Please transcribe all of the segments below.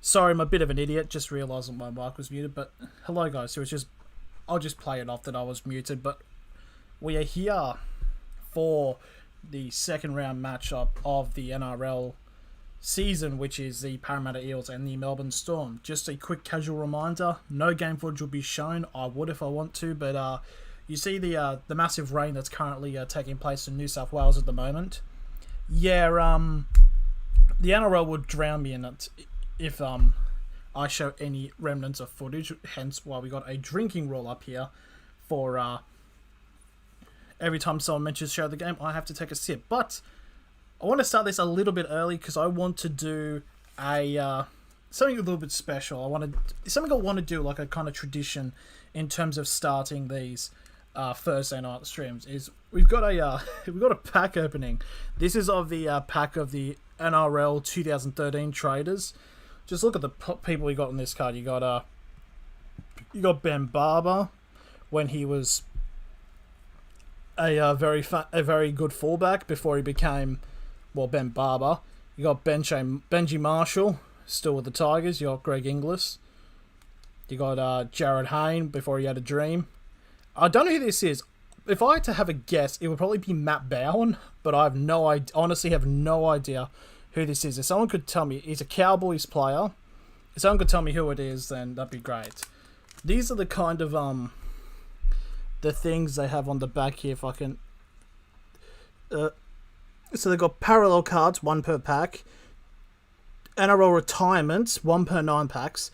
Sorry, I'm a bit of an idiot. Just realised that my mic was muted. But hello, guys. So it's just, I'll just play it off that I was muted. But we are here for the second round matchup of the NRL season, which is the Parramatta Eels and the Melbourne Storm. Just a quick casual reminder: no game footage will be shown. I would if I want to, but you see the massive rain that's currently taking place in New South Wales at the moment. Yeah, the NRL would drown me in it if I show any remnants of footage. Hence why we got a drinking rule up here for every time someone mentions show the game, I have to take a sip. But I want to start this a little bit early because I want to do a something a little bit special. I want to do like a kind of tradition in terms of starting these Thursday night streams. Is we've got a pack opening. This is of the pack of the NRL 2013 traders. Just look at the people we got in this card. You got Ben Barber when he was a very good fullback before he became Ben Barber. You got Benji Marshall still with the Tigers. You got Greg Inglis. You got Jared Hayne before he had a dream. I don't know who this is. If I had to have a guess, it would probably be Matt Bowen, but I have no idea. Honestly, have no idea who this is. If someone could tell me, he's a Cowboys player. If someone could tell me who it is, then that'd be great. These are the kind of the things they have on the back here. If I can, so they've got parallel cards, 1 per pack. NRL retirements, 1 per 9 packs.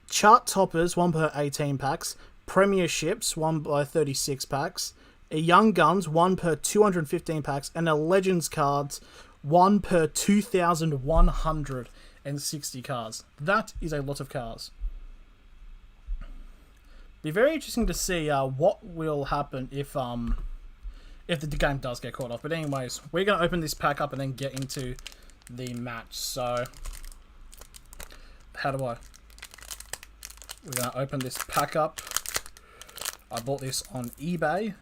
Chart toppers, 1 per 18 packs. Premierships, 1 by 36 packs. A Young Guns, 1 per 215 packs. And a Legends cards, 1 per 2,160 cars. That is a lot of cars. Be very interesting to see what will happen if the game does get caught off. But anyways, we're going to open this pack up and then get into the match. So, we're going to open this pack up. I bought this on eBay.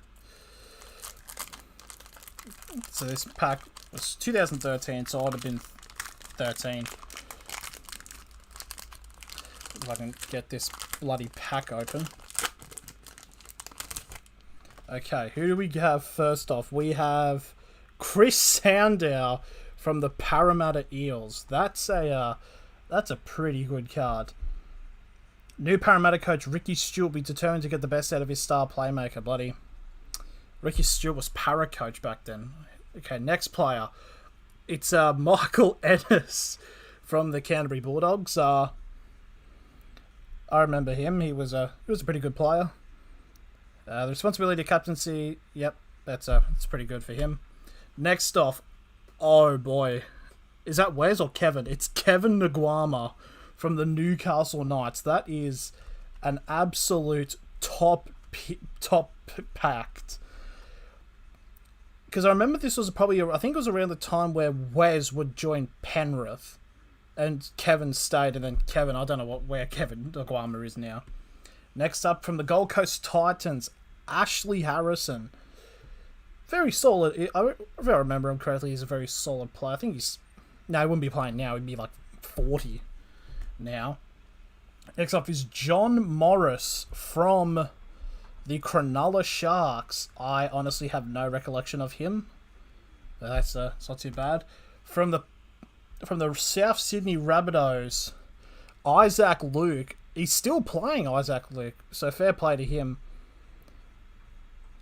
So this pack was 2013, so I'd have been 13. If I can get this bloody pack open. Okay, who do we have first off? We have Chris Sandow from the Parramatta Eels. That's a pretty good card. New Parramatta coach Ricky Stewart will be determined to get the best out of his star playmaker, buddy. Ricky Stewart was para coach back then. Okay, next player. It's Michael Ennis from the Canterbury Bulldogs. I remember him. He was a pretty good player. The responsibility to captaincy, yep, that's pretty good for him. Next off, oh boy, is that Wes or Kevin? It's Kevin Nguama from the Newcastle Knights. That is an absolute top packed. Because I remember this was probably, I think it was around the time where Wes would join Penrith, and Kevin stayed, and then Kevin, I don't know where Kevin Nguama is now. Next up, from the Gold Coast Titans, Ashley Harrison. Very solid. If I remember him correctly, he's a very solid player. I think he wouldn't be playing now. He'd be like 40 now. Next up is John Morris from the Cronulla Sharks. I honestly have no recollection of him. But it's not too bad. From the South Sydney Rabbitohs, Isaac Luke. He's still playing, Isaac Luke, so fair play to him.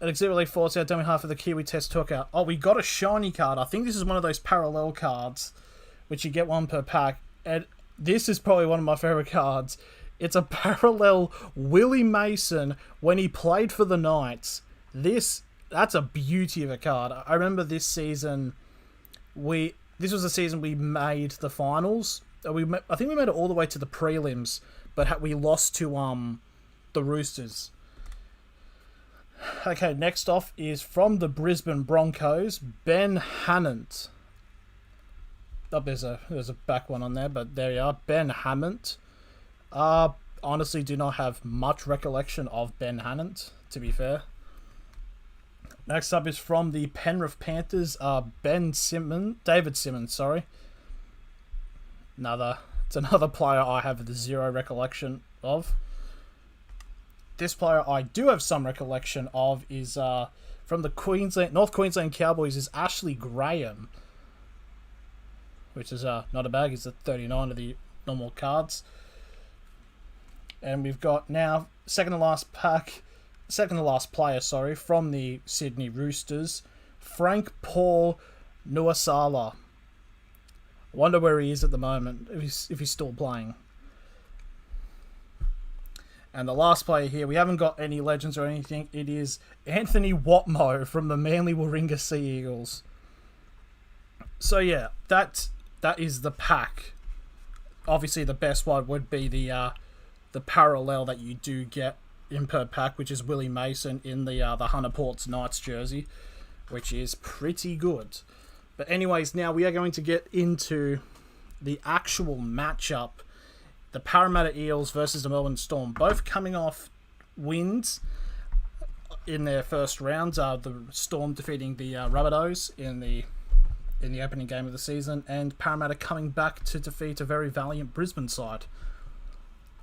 An exhibit league forwards out, dummy half of the Kiwi Test took out. Oh, we got a shiny card. I think this is one of those parallel cards, which you get 1 per pack. And this is probably one of my favourite cards. It's a parallel Willie Mason when he played for the Knights. That's a beauty of a card. I remember this season, this was the season we made the finals. I think we made it all the way to the prelims, but we lost to the Roosters. Okay, next off is from the Brisbane Broncos, Ben Hannant. Oh, there's a back one on there, but there you are, Ben Hannant. Honestly, do not have much recollection of Ben Hannant, to be fair. Next up is from the Penrith Panthers, David Simmons, sorry. Another It's another player I have zero recollection of. This player I do have some recollection of is from the North Queensland Cowboys is Ashley Graham, which is not a bag. He's at 39 of the normal cards. And we've got now second to last player, from the Sydney Roosters, Frank Paul Nuasala. Wonder where he is at the moment, if he's still playing. And the last player here, we haven't got any legends or anything. It is Anthony Watmo from the Manly Warringah Sea Eagles. So yeah, that is the pack. Obviously, the best one would be the parallel that you do get in per pack, which is Willie Mason in the Hunter Ports Knights jersey, which is pretty good. But anyways, now we are going to get into the actual matchup. The Parramatta Eels versus the Melbourne Storm, both coming off wins in their first rounds. The Storm defeating the Rabbitohs in the opening game of the season, and Parramatta coming back to defeat a very valiant Brisbane side.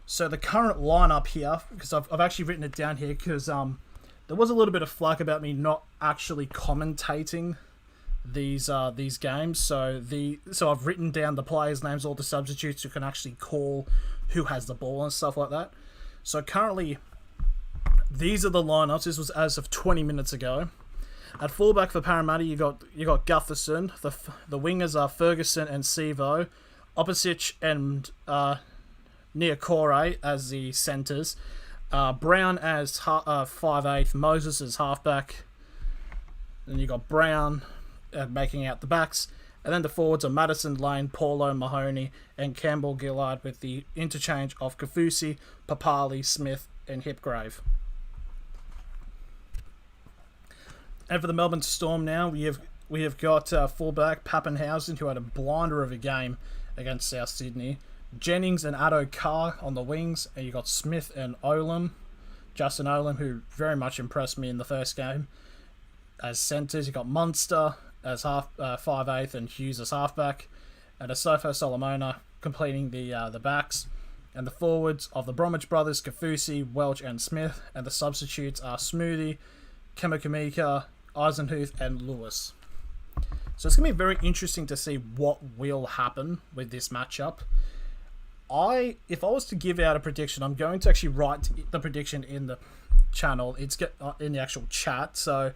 So the current lineup here, because I've actually written it down here, because there was a little bit of flack about me not actually commentating these games. So I've written down the players' names, all the substitutes who can actually call who has the ball and stuff like that. So currently, these are the lineups. This was as of 20 minutes ago. At fullback for Parramatta, you got Gutherson. The wingers are Ferguson and Sevo, Opposich and Niokore as the centres, Brown as 5'8", Moses as halfback. Then you got Brown making out the backs, and then the forwards are Madison, Lane, Paulo, Mahoney, and Campbell Gillard with the interchange of Kafusi, Papali, Smith, and Hipgrave. And for the Melbourne Storm now, we have got fullback Pappenhausen, who had a blinder of a game against South Sydney. Jennings and Addo Carr on the wings, and you got Smith and Olam, Justin Olam, who very much impressed me in the first game. As centres, you got Munster as 5'8", and Hughes as halfback, and Asofo Solomona completing the backs. And the forwards of the Bromwich brothers, Kafusi, Welch, and Smith, and the substitutes are Smoothie, Kemakamika, Eisenhuth, and Lewis. So it's going to be very interesting to see what will happen with this matchup. If I was to give out a prediction, I'm going to actually write the prediction in the channel. It's in the actual chat. So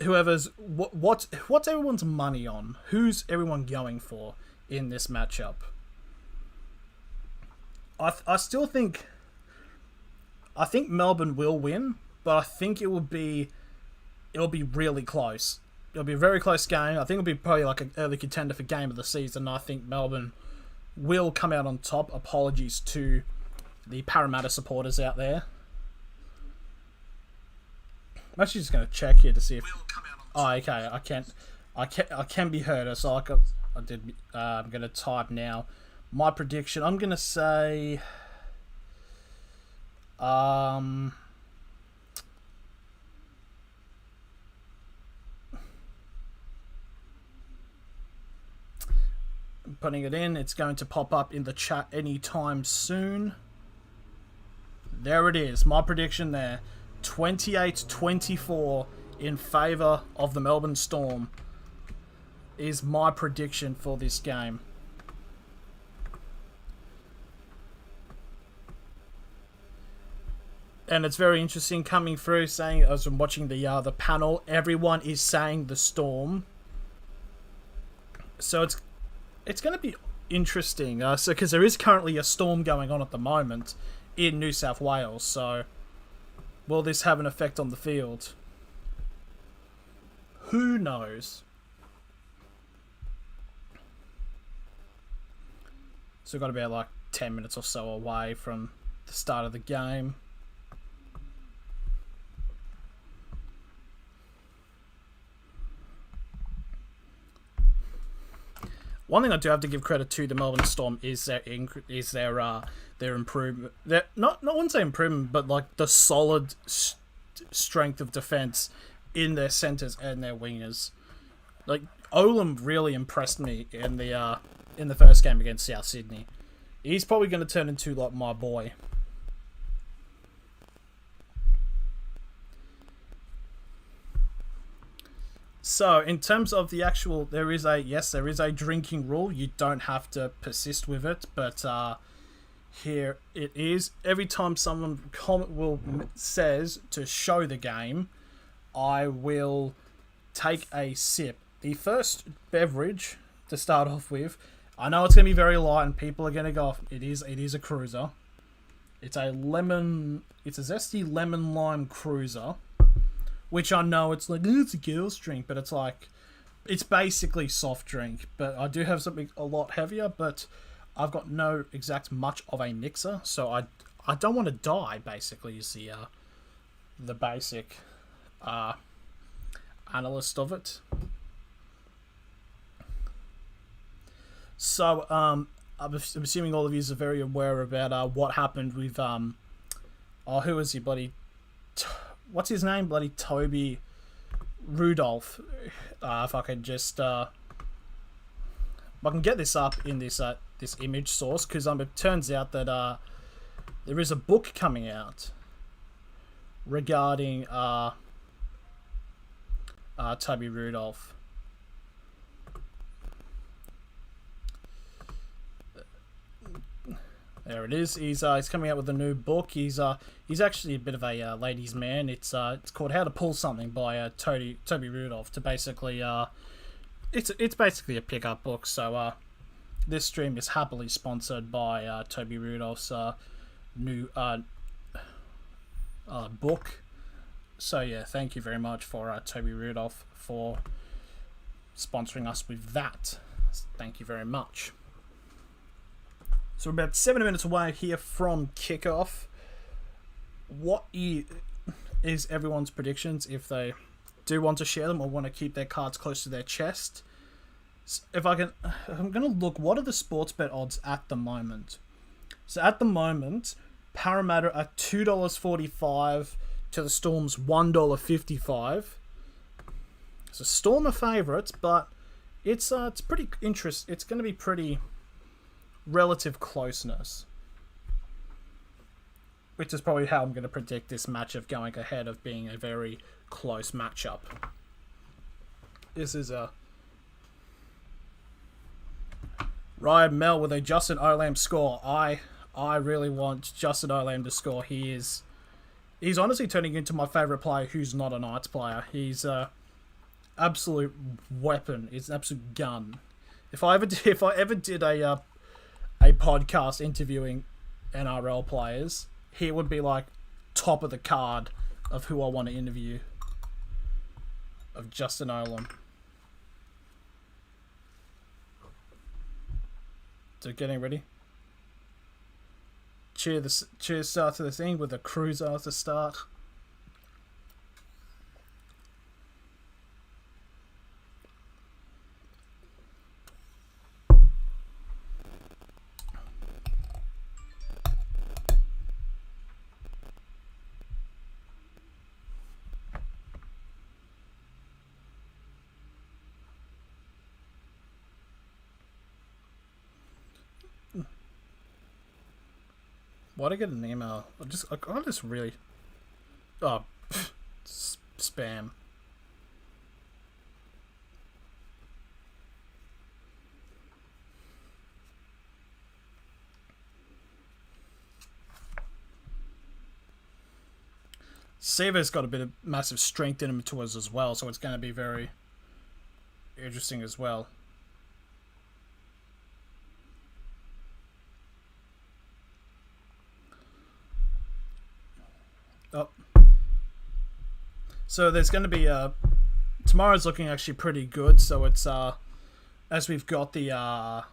whoever's what's everyone's money on? Who's everyone going for in this matchup? I still think Melbourne will win, but I think it'll be really close. It'll be a very close game. I think it'll be probably like an early contender for game of the season. I think Melbourne will come out on top. Apologies to the Parramatta supporters out there. I'm actually just going to check here to see if... Oh, okay. I can be heard. So I'm going to type now. My prediction, I'm going to say... putting it in. It's going to pop up in the chat anytime soon. There it is. My prediction there. 28-24 in favour of the Melbourne Storm is my prediction for this game. And it's very interesting coming through saying, as I'm watching the panel, everyone is saying the Storm. So it's going to be interesting. Because there is currently a storm going on at the moment in New South Wales. So will this have an effect on the field? Who knows? So we've got about like 10 minutes or so away from the start of the game. One thing I do have to give credit to the Melbourne Storm is their improvement. Not wouldn't say improvement, but like the solid strength of defense in their centers and their wingers. Like Olam really impressed me in the first game against South Sydney. He's probably going to turn into like my boy. So, in terms of the actual, there is a drinking rule. You don't have to persist with it, but here it is. Every time someone says to show the game, I will take a sip. The first beverage to start off with, I know it's going to be very light, and people are going to go, it is a cruiser. It's a zesty lemon lime cruiser. Which I know it's like, it's a girl's drink, but it's like, it's basically soft drink. But I do have something a lot heavier, but I've got no exact much of a mixer, so I don't want to die, basically, is the basic analyst of it. So, I'm assuming all of you are very aware about what happened with, who is he, bloody... What's his name? Bloody Toby Rudolph. If I can just... I can get this up in this image source, because it turns out that there is a book coming out regarding Toby Rudolph. There it is. He's coming out with a new book. He's actually a bit of a ladies' man. It's called How to Pull Something by Toby Rudolph. To basically it's basically a pickup book. So this stream is happily sponsored by Toby Rudolph's new book. So yeah, thank you very much for Toby Rudolph for sponsoring us with that. Thank you very much. So we're about 7 minutes away here from kickoff. What is everyone's predictions, if they do want to share them or want to keep their cards close to their chest? I'm going to look, what are the sports bet odds at the moment? So at the moment, Parramatta are $2.45 to the Storm's $1.55. So Storm are favourites, but it's pretty interesting. It's going to be pretty relative closeness, which is probably how I'm going to predict this matchup going ahead of being a very close matchup. This is a Ryan Mel with a Justin Olam score. I really want Justin Olam to score. He's honestly turning into my favourite player who's not a Knights player. He's a absolute weapon. He's an absolute gun. If I ever did a podcast interviewing NRL players, he would be like top of the card of who I want to interview, of Justin Olam. So getting ready. Cheers start to the thing with a cruiser to start. Why'd I get an email? I just really... Oh, spam. Seva's got a bit of massive strength in him to us as well, so it's going to be very interesting as well. Oh. So there's going to be tomorrow's looking actually pretty good. So it's as we've got the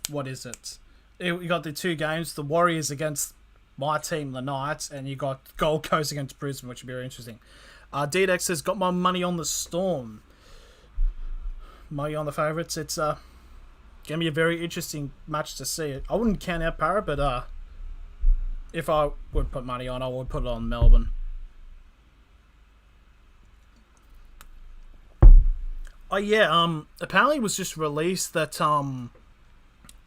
what is it? We got the two games: the Warriors against my team, the Knights, and you got Gold Coast against Brisbane, which would be very interesting. DDEX has got my money on the Storm. Money on the favourites. It's going to be a very interesting match to see. I wouldn't count out Parra, but if I would put money on, I would put it on Melbourne. Oh yeah, apparently it was just released that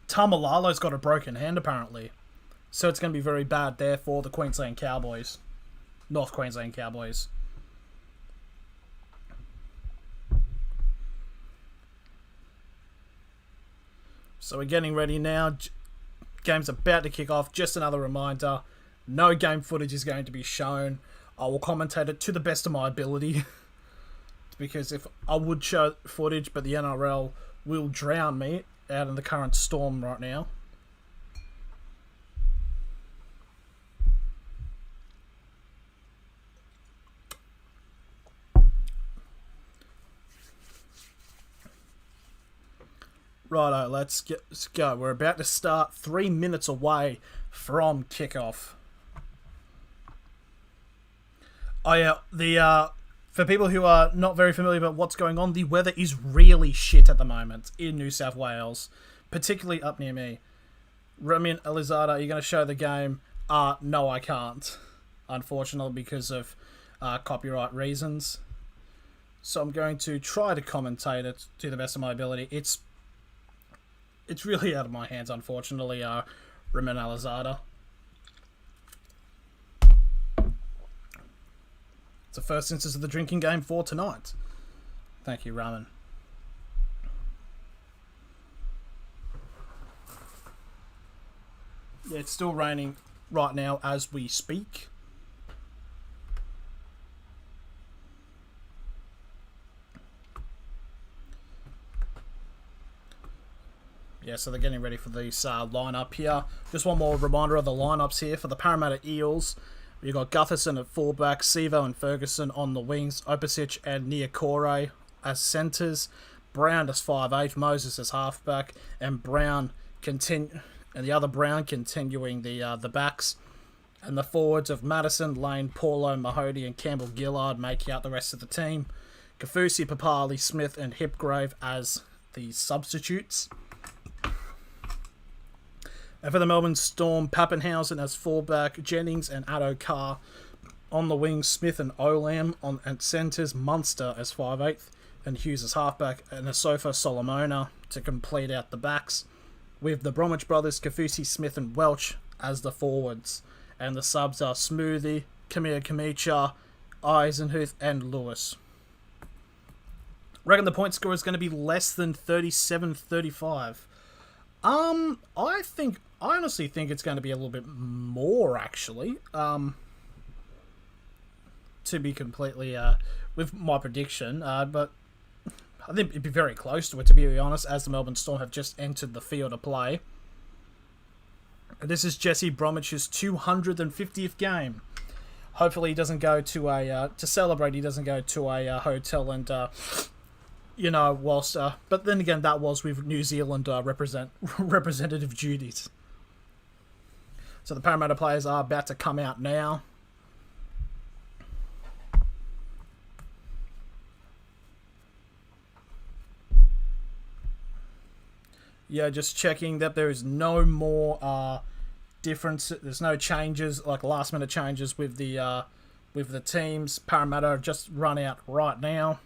Tamalalo's got a broken hand apparently, so it's going to be very bad there for the Queensland Cowboys, North Queensland Cowboys. So we're getting ready now. Game's about to kick off. Just another reminder, no game footage is going to be shown. I will commentate it to the best of my ability. Because if I would show footage, but the NRL will drown me out in the current storm right now. Righto, let's go. We're about to start 3 minutes away from kickoff. Oh yeah, for people who are not very familiar about what's going on, the weather is really shit at the moment in New South Wales, particularly up near me. Remy and Elizada, are you going to show the game? No, I can't, unfortunately, because of copyright reasons. So I'm going to try to commentate it to the best of my ability. It's really out of my hands, unfortunately, Remy and Elizada. It's the first instance of the drinking game for tonight. Thank you, Raman. Yeah, it's still raining right now as we speak. Yeah, so they're getting ready for this lineup here. Just one more reminder of the lineups here for the Parramatta Eels. You've got Gutherson at fullback, Sevo and Ferguson on the wings, Opisic and Niokore as centres, Brown as 5'8", Moses as halfback, and the other Brown continuing the backs, and the forwards of Madison, Lane, Paulo, Mahoney, and Campbell Gillard make out the rest of the team. Kafusi, Papali, Smith, and Hipgrave as the substitutes. And for the Melbourne Storm, Pappenhausen as fullback, Jennings and Addo-Carr on the wings, Smith and Olam at centres, Munster as 5'8", and Hughes as halfback, and Asofa Solomona to complete out the backs, with the Bromwich brothers, Kafusi, Smith and Welch as the forwards. And the subs are Smoothie, Kamir Kamicha, Eisenhuth and Lewis. Reckon the point score is going to be less than 37-35. I honestly think it's going to be a little bit more, actually. To be completely with my prediction, but I think it'd be very close to it, to be honest, as the Melbourne Storm have just entered the field of play. This is Jesse Bromwich's 250th game. Hopefully, he doesn't go to to celebrate. He doesn't go to a hotel and. Whilst... but then again, that was with New Zealand representative duties. So the Parramatta players are about to come out now. Yeah, just checking that there is no more difference. There's no changes, like last-minute changes with the teams. Parramatta have just run out right now.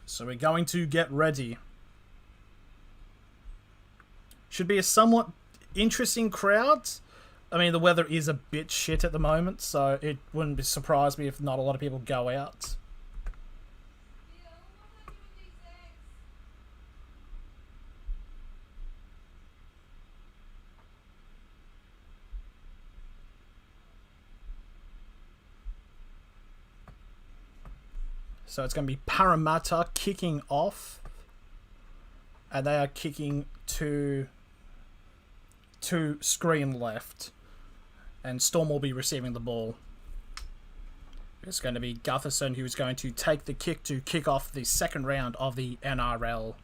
So we're going to get ready. Should be a somewhat interesting crowd. I mean, the weather is a bit shit at the moment, so it wouldn't surprise me if not a lot of people go out. So it's going to be Parramatta kicking off. And they are kicking to screen left. And Storm will be receiving the ball. It's going to be Gutherson who is going to take the kick to kick off the second round of the NRL.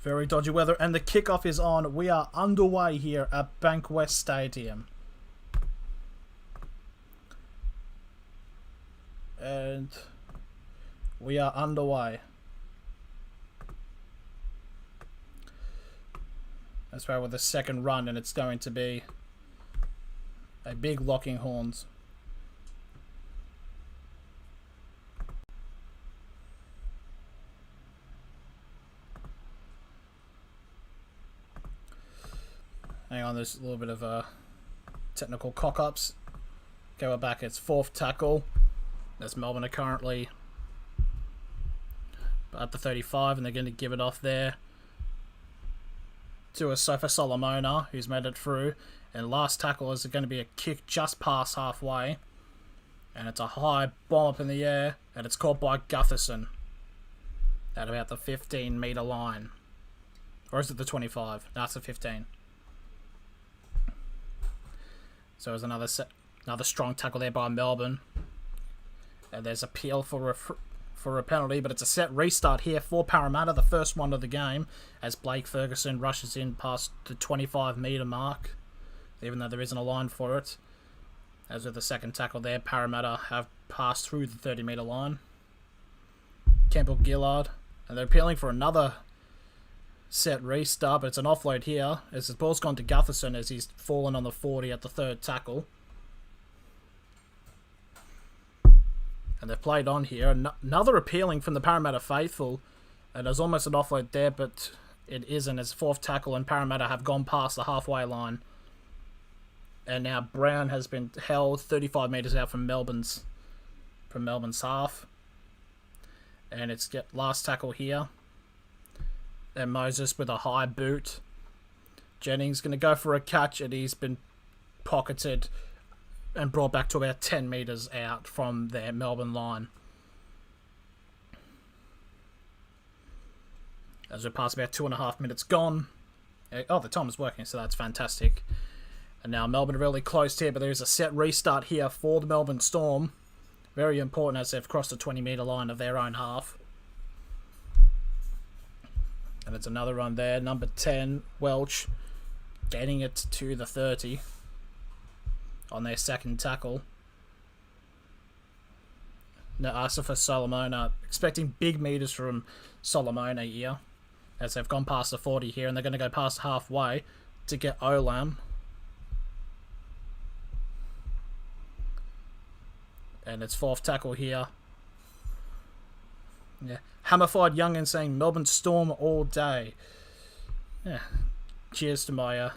Very dodgy weather, and the kickoff is on. We are underway here at Bankwest Stadium. And we are underway. That's right, with the second run, and it's going to be A big locking horns. Hang on, there's a little bit of technical cock-ups. Okay, we're back. It's fourth tackle. That's Melbourne are currently at the 35, and they're going to give it off there to a Sofa Solomona, who's made it through. And last tackle is going to be a kick just past halfway. And it's a high bomb up in the air, and it's caught by Gutherson at about the 15-metre line. Or is it the 25? No, it's the 15. So there's another strong tackle there by Melbourne. And there's appeal for a penalty, but it's a set restart here for Parramatta, the first one of the game, as Blake Ferguson rushes in past the 25-metre mark, even though there isn't a line for it. As with the second tackle there, Parramatta have passed through the 30-metre line. Campbell Gillard, and they're appealing for another set restart, but it's an offload here, as the ball's gone to Gutherson as he's fallen on the 40 at the third tackle. And they've played on here. Another appealing from the Parramatta faithful, and there's almost an offload there, but it isn't, as fourth tackle and Parramatta have gone past the halfway line. And now Brown has been held 35 metres out from Melbourne's half. And it's last tackle here. And Moses with a high boot. Jennings going to go for a catch, and he's been pocketed and brought back to about 10 metres out from their Melbourne line. As we pass about 2.5 minutes gone. Oh, the time is working, so that's fantastic. And now Melbourne are really close here, but there is a set restart here for the Melbourne Storm. Very important as they've crossed the 20-metre line of their own half. And it's another run there. Number 10, Welch, getting it to the 30 on their second tackle. Now Asifa Solomona, expecting big metres from Solomona here, as they've gone past the 40 here, and they're going to go past halfway to get Olam. And it's fourth tackle here. Yeah, Hammerfied Youngin saying Melbourne Storm all day. Yeah, cheers to my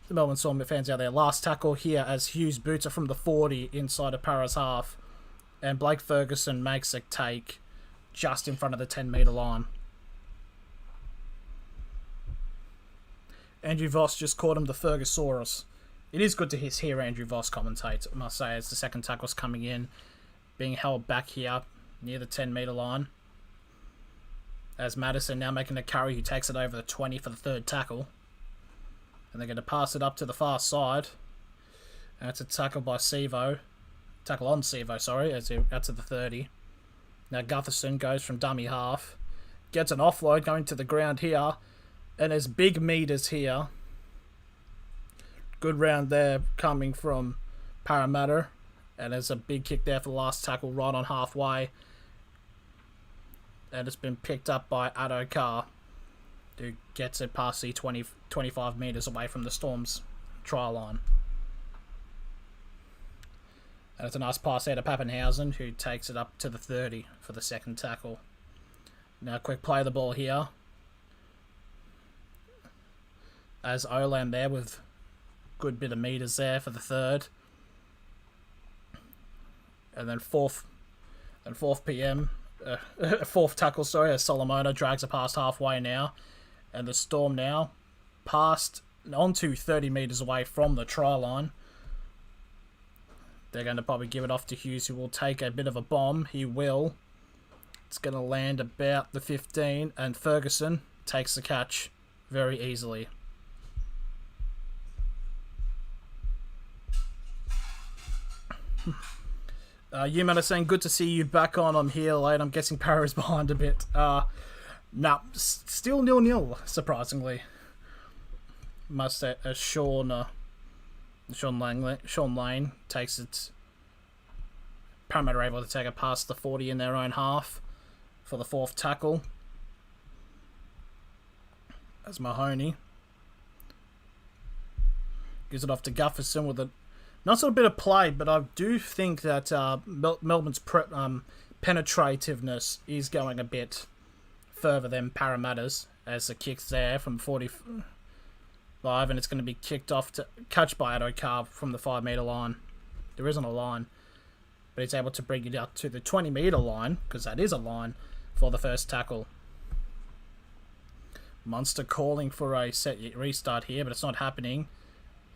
the Melbourne Storm fans out there. Last tackle here as Hughes boots it from the 40 inside of Para's half, and Blake Ferguson makes a take just in front of the 10-metre line. Andrew Voss just called him the Fergusaurus. It is good to hear Andrew Voss commentate, I must say, as the second tackle's coming in, being held back here near the 10-metre line. As Madison now making a carry, who takes it over the 20 for the third tackle. And they're going to pass it up to the far side. And it's a tackle by Sevo. Tackle on Sevo, sorry, as out to the 30. Now Gutherson goes from dummy half. Gets an offload going to the ground here. And there's big metres here. Good round there coming from Parramatta. And there's a big kick there for the last tackle right on halfway. And it's been picked up by Addo-Carr, who gets it past the 25 metres away from the Storm's try line. And it's a nice pass there to Pappenhausen, who takes it up to the 30 for the second tackle. Now quick play of the ball here. As Olam there with good bit of metres there for the third. And then fourth tackle, sorry, as Solomona drags it past halfway now. And the Storm now past onto 30 metres away from the try line. They're going to probably give it off to Hughes, who will take a bit of a bomb. He will. It's going to land about the 15, and Ferguson takes the catch very easily. You are saying, good to see you back on. I'm here late. I'm guessing Para is behind a bit. Still 0-0, surprisingly. Must say, Sean Lane takes it. Parramatta are able to take it past the 40 in their own half for the fourth tackle. As Mahoney gives it off to Gutherson with Not a bit of play, but I do think that Melbourne's penetrativeness is going a bit further than Parramatta's, as the kick's there from 45, and it's going to be kicked off to catch by Adokar from the 5 metre line. There isn't a line, but he's able to bring it up to the 20 metre line, because that is a line, for the first tackle. Munster calling for a set restart here, but it's not happening,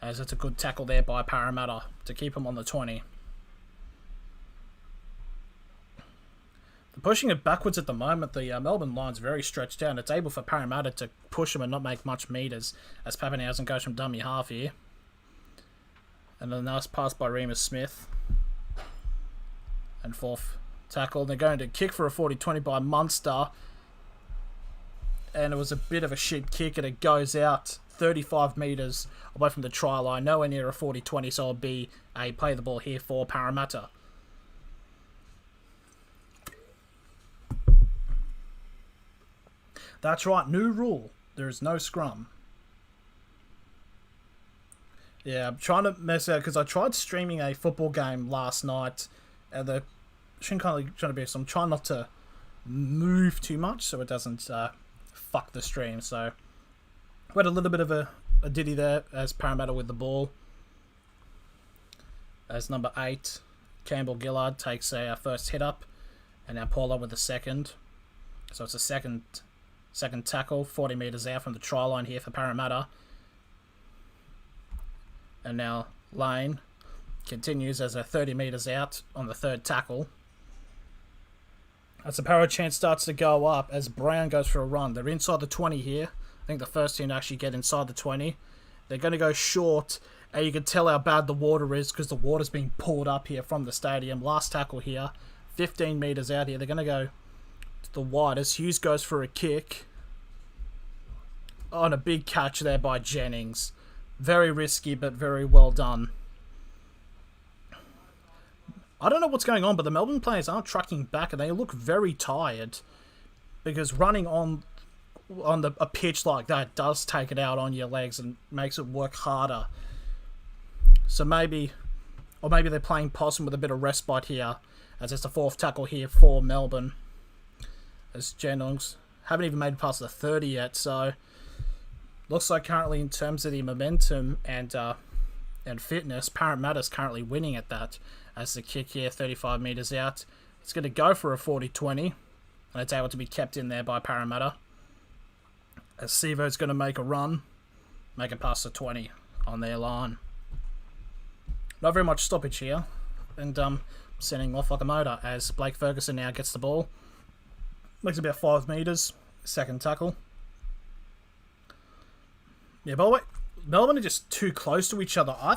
as it's a good tackle there by Parramatta to keep him on the 20. They're pushing it backwards at the moment. The Melbourne line's very stretched out. It's able for Parramatta to push him and not make much meters, as Pappenhausen goes from dummy half here. And a nice pass by Remus Smith. And fourth tackle. They're going to kick for a 40-20 by Munster. And it was a bit of a shit kick, and it goes out 35 metres away from the try line. Nowhere near a 40-20, so it'll be a play the ball here for Parramatta. That's right, new rule. There is no scrum. Yeah, I'm trying to mess out, because I tried streaming a football game last night, and the shouldn't kind of trying to be, so I'm trying not to move too much so it doesn't fuck the stream. So we had a little bit of a ditty there as Parramatta with the ball, as number 8 Campbell Gillard takes a first hit up, and now Paula with the second. So it's a second tackle, 40 metres out from the try line here for Parramatta. And now Lane continues as a 30 metres out on the third tackle. As the Parra chance starts to go up, as Brown goes for a run. They're inside the 20 here. I think the first team to actually get inside the 20. They're going to go short, and you can tell how bad the water is, because the water's being pulled up here from the stadium. Last tackle here, 15 metres out here. They're going to go to the wide as Hughes goes for a kick. Oh, and a big catch there by Jennings. Very risky, but very well done. I don't know what's going on, but the Melbourne players aren't tracking back, and they look very tired, because running on a pitch like that does take it out on your legs and makes it work harder. So maybe they're playing possum with a bit of respite here, as it's the fourth tackle here for Melbourne. As Jennings haven't even made it past the 30 yet, so looks like currently in terms of the momentum and fitness, Parramatta's currently winning at that. As the kick here, 35 metres out. It's going to go for a 40-20, and it's able to be kept in there by Parramatta. As Sivo's going to make a run, make it past the 20 on their line. Not very much stoppage here, and sending off like a motor as Blake Ferguson now gets the ball. Makes about 5 metres, second tackle. Yeah, by the way, Melbourne are just too close to each other. I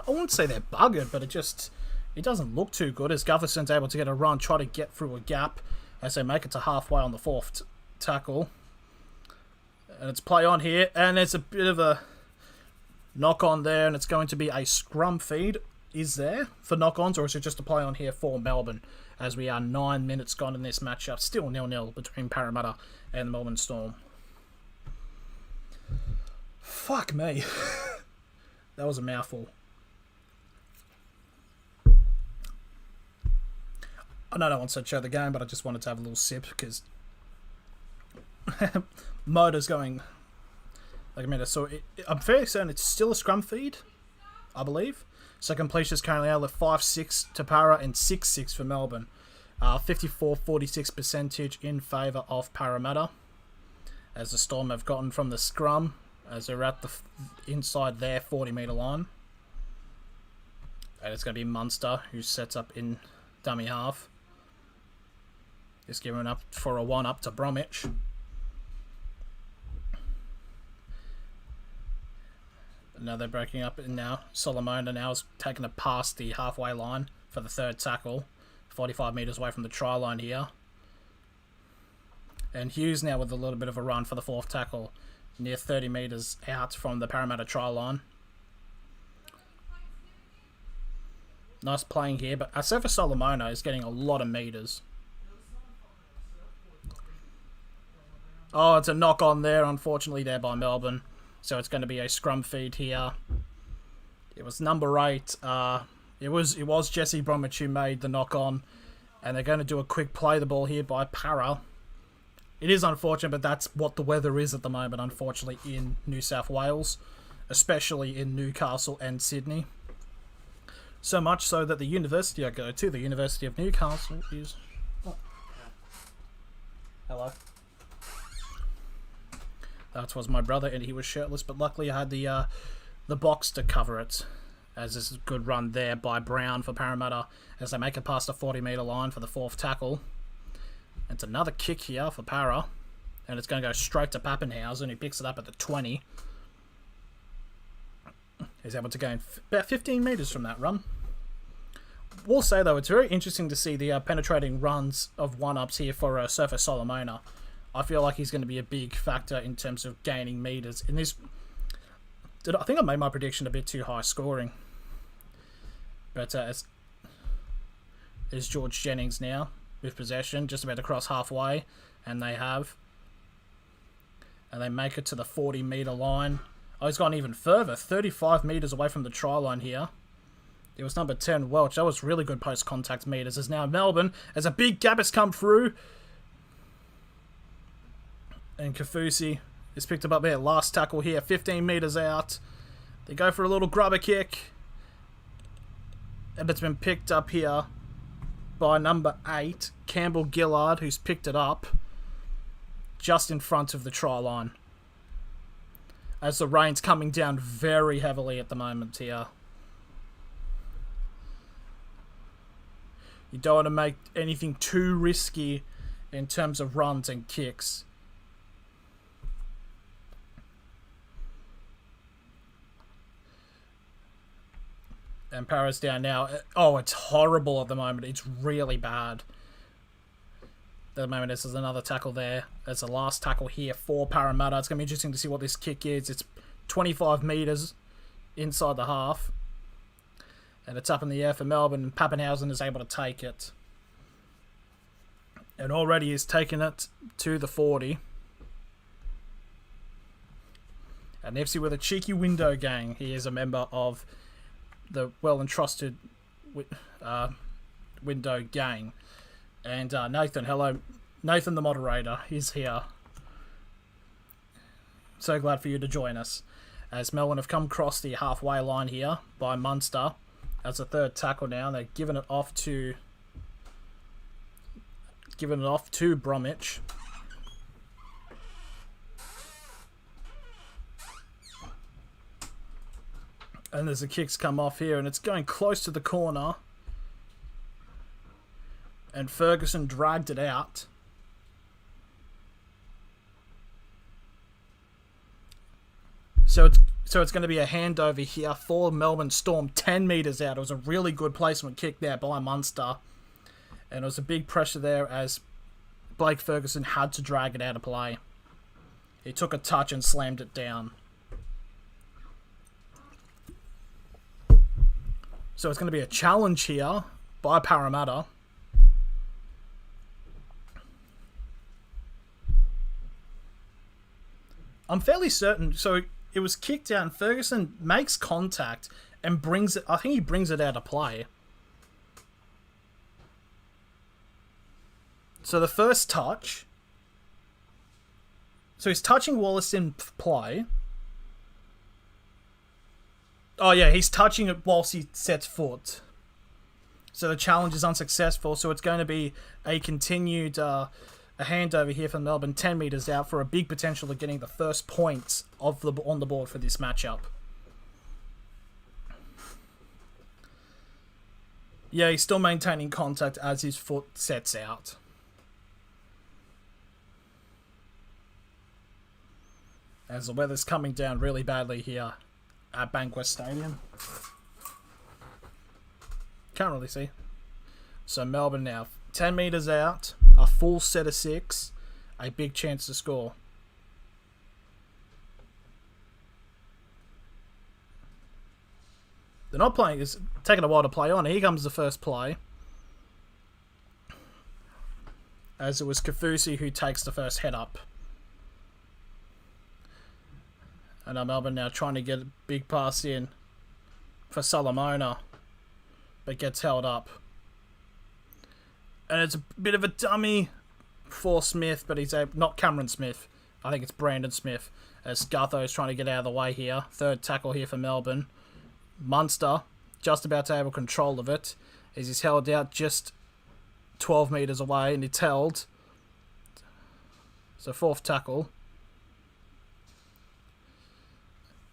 wouldn't say they're buggered, but it doesn't look too good, as Gutherson's able to get a run, try to get through a gap as they make it to halfway on the fourth tackle. And it's play on here, and there's a bit of a knock on there, and it's going to be a scrum feed. Is there for knock-ons, or is it just a play on here for Melbourne, as we are 9 minutes gone in this matchup, still 0-0 between Parramatta and the Melbourne Storm. Fuck me. That was a mouthful. I know no one said show the game, but I just wanted to have a little sip, because motor's going like a minute. So I'm fairly certain it's still a scrum feed, I believe. So completion is currently out at 5-6 to Para and 6-6 for Melbourne. 54-46 percentage in favour of Parramatta, as the Storm have gotten from the scrum, as they're at the inside their 40 metre line. And it's going to be Munster who sets up in dummy half. Just giving up for a 1-up to Bromwich. Now they're breaking up, and now Solomona now is taking it past the halfway line for the third tackle. 45 metres away from the try line here. And Hughes now with a little bit of a run for the fourth tackle, near 30 metres out from the Parramatta try line. Nice playing here, but Asafa Solomona is getting a lot of metres. Oh, it's a knock on there, unfortunately, there by Melbourne. So it's going to be a scrum feed here It was number 8. It was Jesse Bromwich who made the knock on, and they're going to do a quick play the ball here by Para. It is unfortunate, but that's what the weather is at the moment, unfortunately, in New South Wales, especially in Newcastle and Sydney. So much so that the university I go to, the University of Newcastle, is... Oh. Hello. That was my brother, and he was shirtless, but luckily I had the box to cover it, as this is a good run there by Brown for Parramatta, as they make it past the 40-metre line for the 4th tackle. It's another kick here for Para, and it's going to go straight to Pappenhausen, who picks it up at the 20. He's able to gain about 15 metres from that run. We'll say, though, it's very interesting to see the penetrating runs of one-ups here for Surfer Solomona. I feel like he's going to be a big factor in terms of gaining metres. In this, I think I made my prediction a bit too high scoring. But it's George Jennings now with possession, just about to cross halfway, and they have. And they make it to the 40-metre line. Oh, he's gone even further, 35 metres away from the try line here. It was number 10, Welch. That was really good post-contact metres. As now Melbourne, as a big gap has come through. And Kafusi is picked up there. Last tackle here, 15 metres out. They go for a little grubber kick. And it's been picked up here by number 8, Campbell Gillard, who's picked it up just in front of the try line. As the rain's coming down very heavily at the moment here. You don't want to make anything too risky in terms of runs and kicks. And Para's down now. Oh, it's horrible at the moment. It's really bad. At the moment, this is another tackle there. There's the last tackle here for Parramatta. It's going to be interesting to see what this kick is. It's 25 metres inside the half. And it's up in the air for Melbourne, and Pappenhausen is able to take it. And already he's taken it to the 40. And FC with a cheeky window gang. He is a member of the well-entrusted window gang. And Nathan, hello. Nathan the moderator is here. So glad for you to join us. As Melbourne have come across the halfway line here by Munster. That's a 3rd tackle now. They've given it off to Bromwich. And there's a kick's come off here, and it's going close to the corner. And Ferguson dragged it out. So it's going to be a handover here for Melbourne Storm, 10 metres out. It was a really good placement kick there by Munster. And it was a big pressure there as Blake Ferguson had to drag it out of play. He took a touch and slammed it down. So it's going to be a challenge here by Parramatta. I'm fairly certain. So it was kicked out, and Ferguson makes contact and brings it. I think he brings it out of play. So the first touch. So he's touching Wallace in play. Oh yeah, he's touching it whilst he sets foot. So the challenge is unsuccessful. So it's going to be a continued a handover here from Melbourne, 10 metres out for a big potential of getting the first points on the board for this matchup. Yeah, he's still maintaining contact as his foot sets out. As the weather's coming down really badly here at Bankwest Stadium. Can't really see. So Melbourne now 10 metres out, a full set of 6, a big chance to score. They're not playing, it's taking a while to play on. Here comes the first play. As it was Kafusi who takes the first head up. And Melbourne now trying to get a big pass in for Solomona, but gets held up. And it's a bit of a dummy for Smith, but he's not Cameron Smith. I think it's Brandon Smith, as Gutho's trying to get out of the way here. Third tackle here for Melbourne. Munster just about to have control of it, as he's held out just 12 metres away, and it's held. So fourth tackle.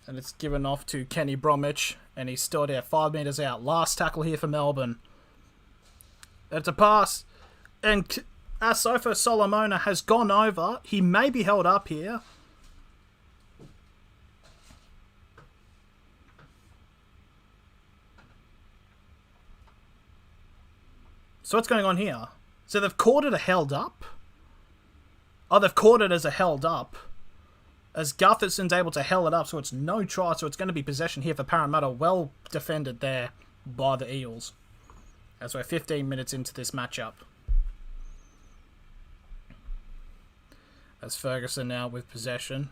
And it's given off to Kenny Bromwich, and he's still there 5 metres out. Last tackle here for Melbourne. It's a pass, and Asofo Solomona has gone over. He may be held up here. So what's going on here? So they've called it a held up? Oh, they've called it as a held up. As Gutherson's able to held it up, so it's no try. So it's going to be possession here for Parramatta. Well defended there by the Eels. As we're 15 minutes into this matchup. As Ferguson now with possession.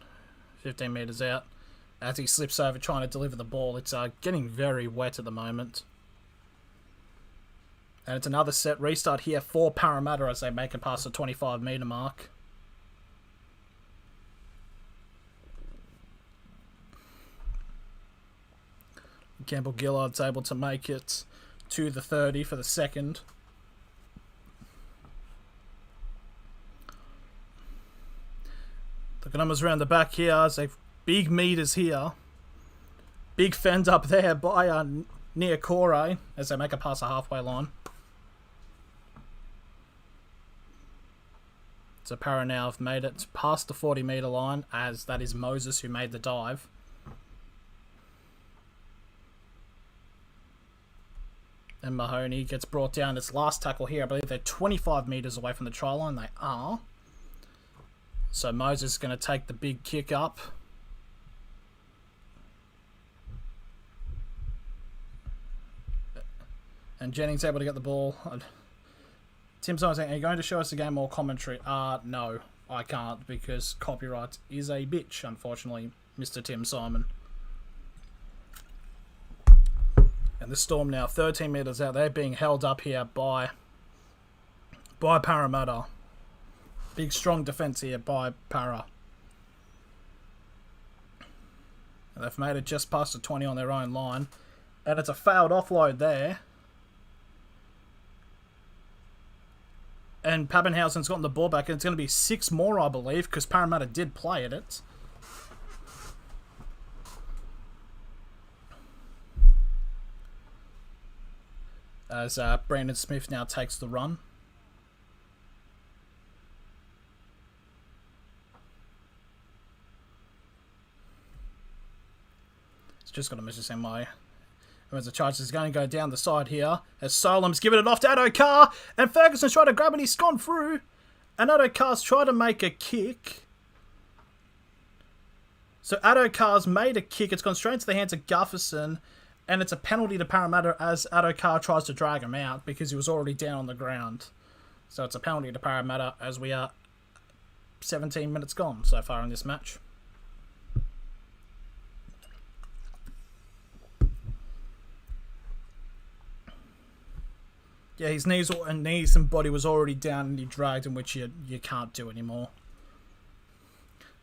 15 metres out. As he slips over trying to deliver the ball. It's getting very wet at the moment. And it's another set restart here for Parramatta as they make it past the 25 metre mark. Campbell Gillard's able to make it to the 30 for the second. The numbers around the back here as they've big meters here. Big fend up there by Niokore as they make it past the halfway line. So Para now have made it past the 40 metre line, as that is Moses who made the dive. And Mahoney gets brought down. Its last tackle here. I believe they're 25 metres away from the try line. They are. So Moses is going to take the big kick up. And Jennings able to get the ball. Tim Simon saying, are you going to show us the game or commentary? No, I can't, because copyright is a bitch, unfortunately, Mr. Tim Simon. And the Storm now 13 metres out. They're being held up here by Parramatta. Big strong defence here by Para. And they've made it just past the 20 on their own line. And it's a failed offload there. And Pappenhausen's gotten the ball back, and it's going to be 6 more, I believe, because Parramatta did play at it. As Brandon Smith now takes the run. It's just got a message saying as the charge is going to go down the side here, as Solom's given it off to Addo-Carr, and Ferguson's trying to grab it, he's gone through, and Addo-Carr's tried to make a kick. So Addo-Carr's made a kick, it's gone straight into the hands of Gutherson, and it's a penalty to Parramatta as Addo-Carr tries to drag him out because he was already down on the ground. So it's a penalty to Parramatta as we are 17 minutes gone so far in this match. Yeah, his knees and body was already down and he dragged him, which you can't do anymore.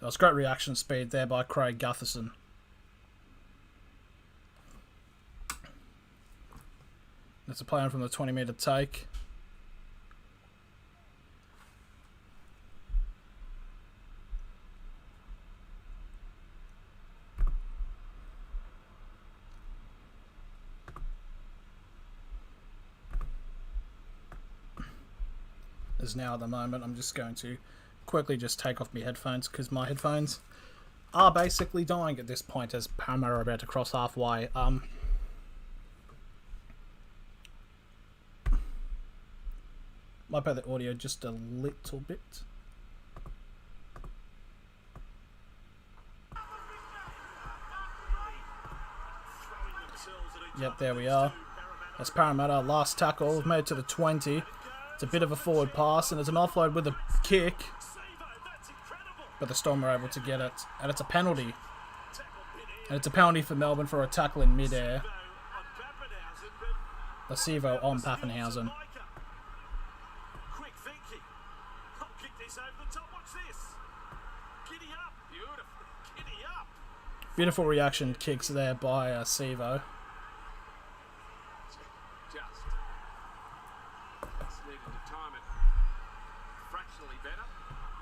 That was great reaction speed there by Craig Gutherson. That's a play on from the 20 metre take. As now at the moment, I'm just going to quickly just take off my headphones because my headphones are basically dying at this point as Parramatta are about to cross halfway. Might play the audio just a little bit. Yep, there we are. That's Parramatta, last tackle, made it to the 20. It's a bit of a forward pass, and it's an offload with a kick. But the Storm are able to get it. And it's a penalty. And it's a penalty for Melbourne for a tackle in mid-air. Sevo on Pappenhausen. Quick thinking. I'll kick this over the top. Watch this. Giddy up. Beautiful. Giddy up. Beautiful reaction kicks there by Sevo. Just needed to time it fractionally better.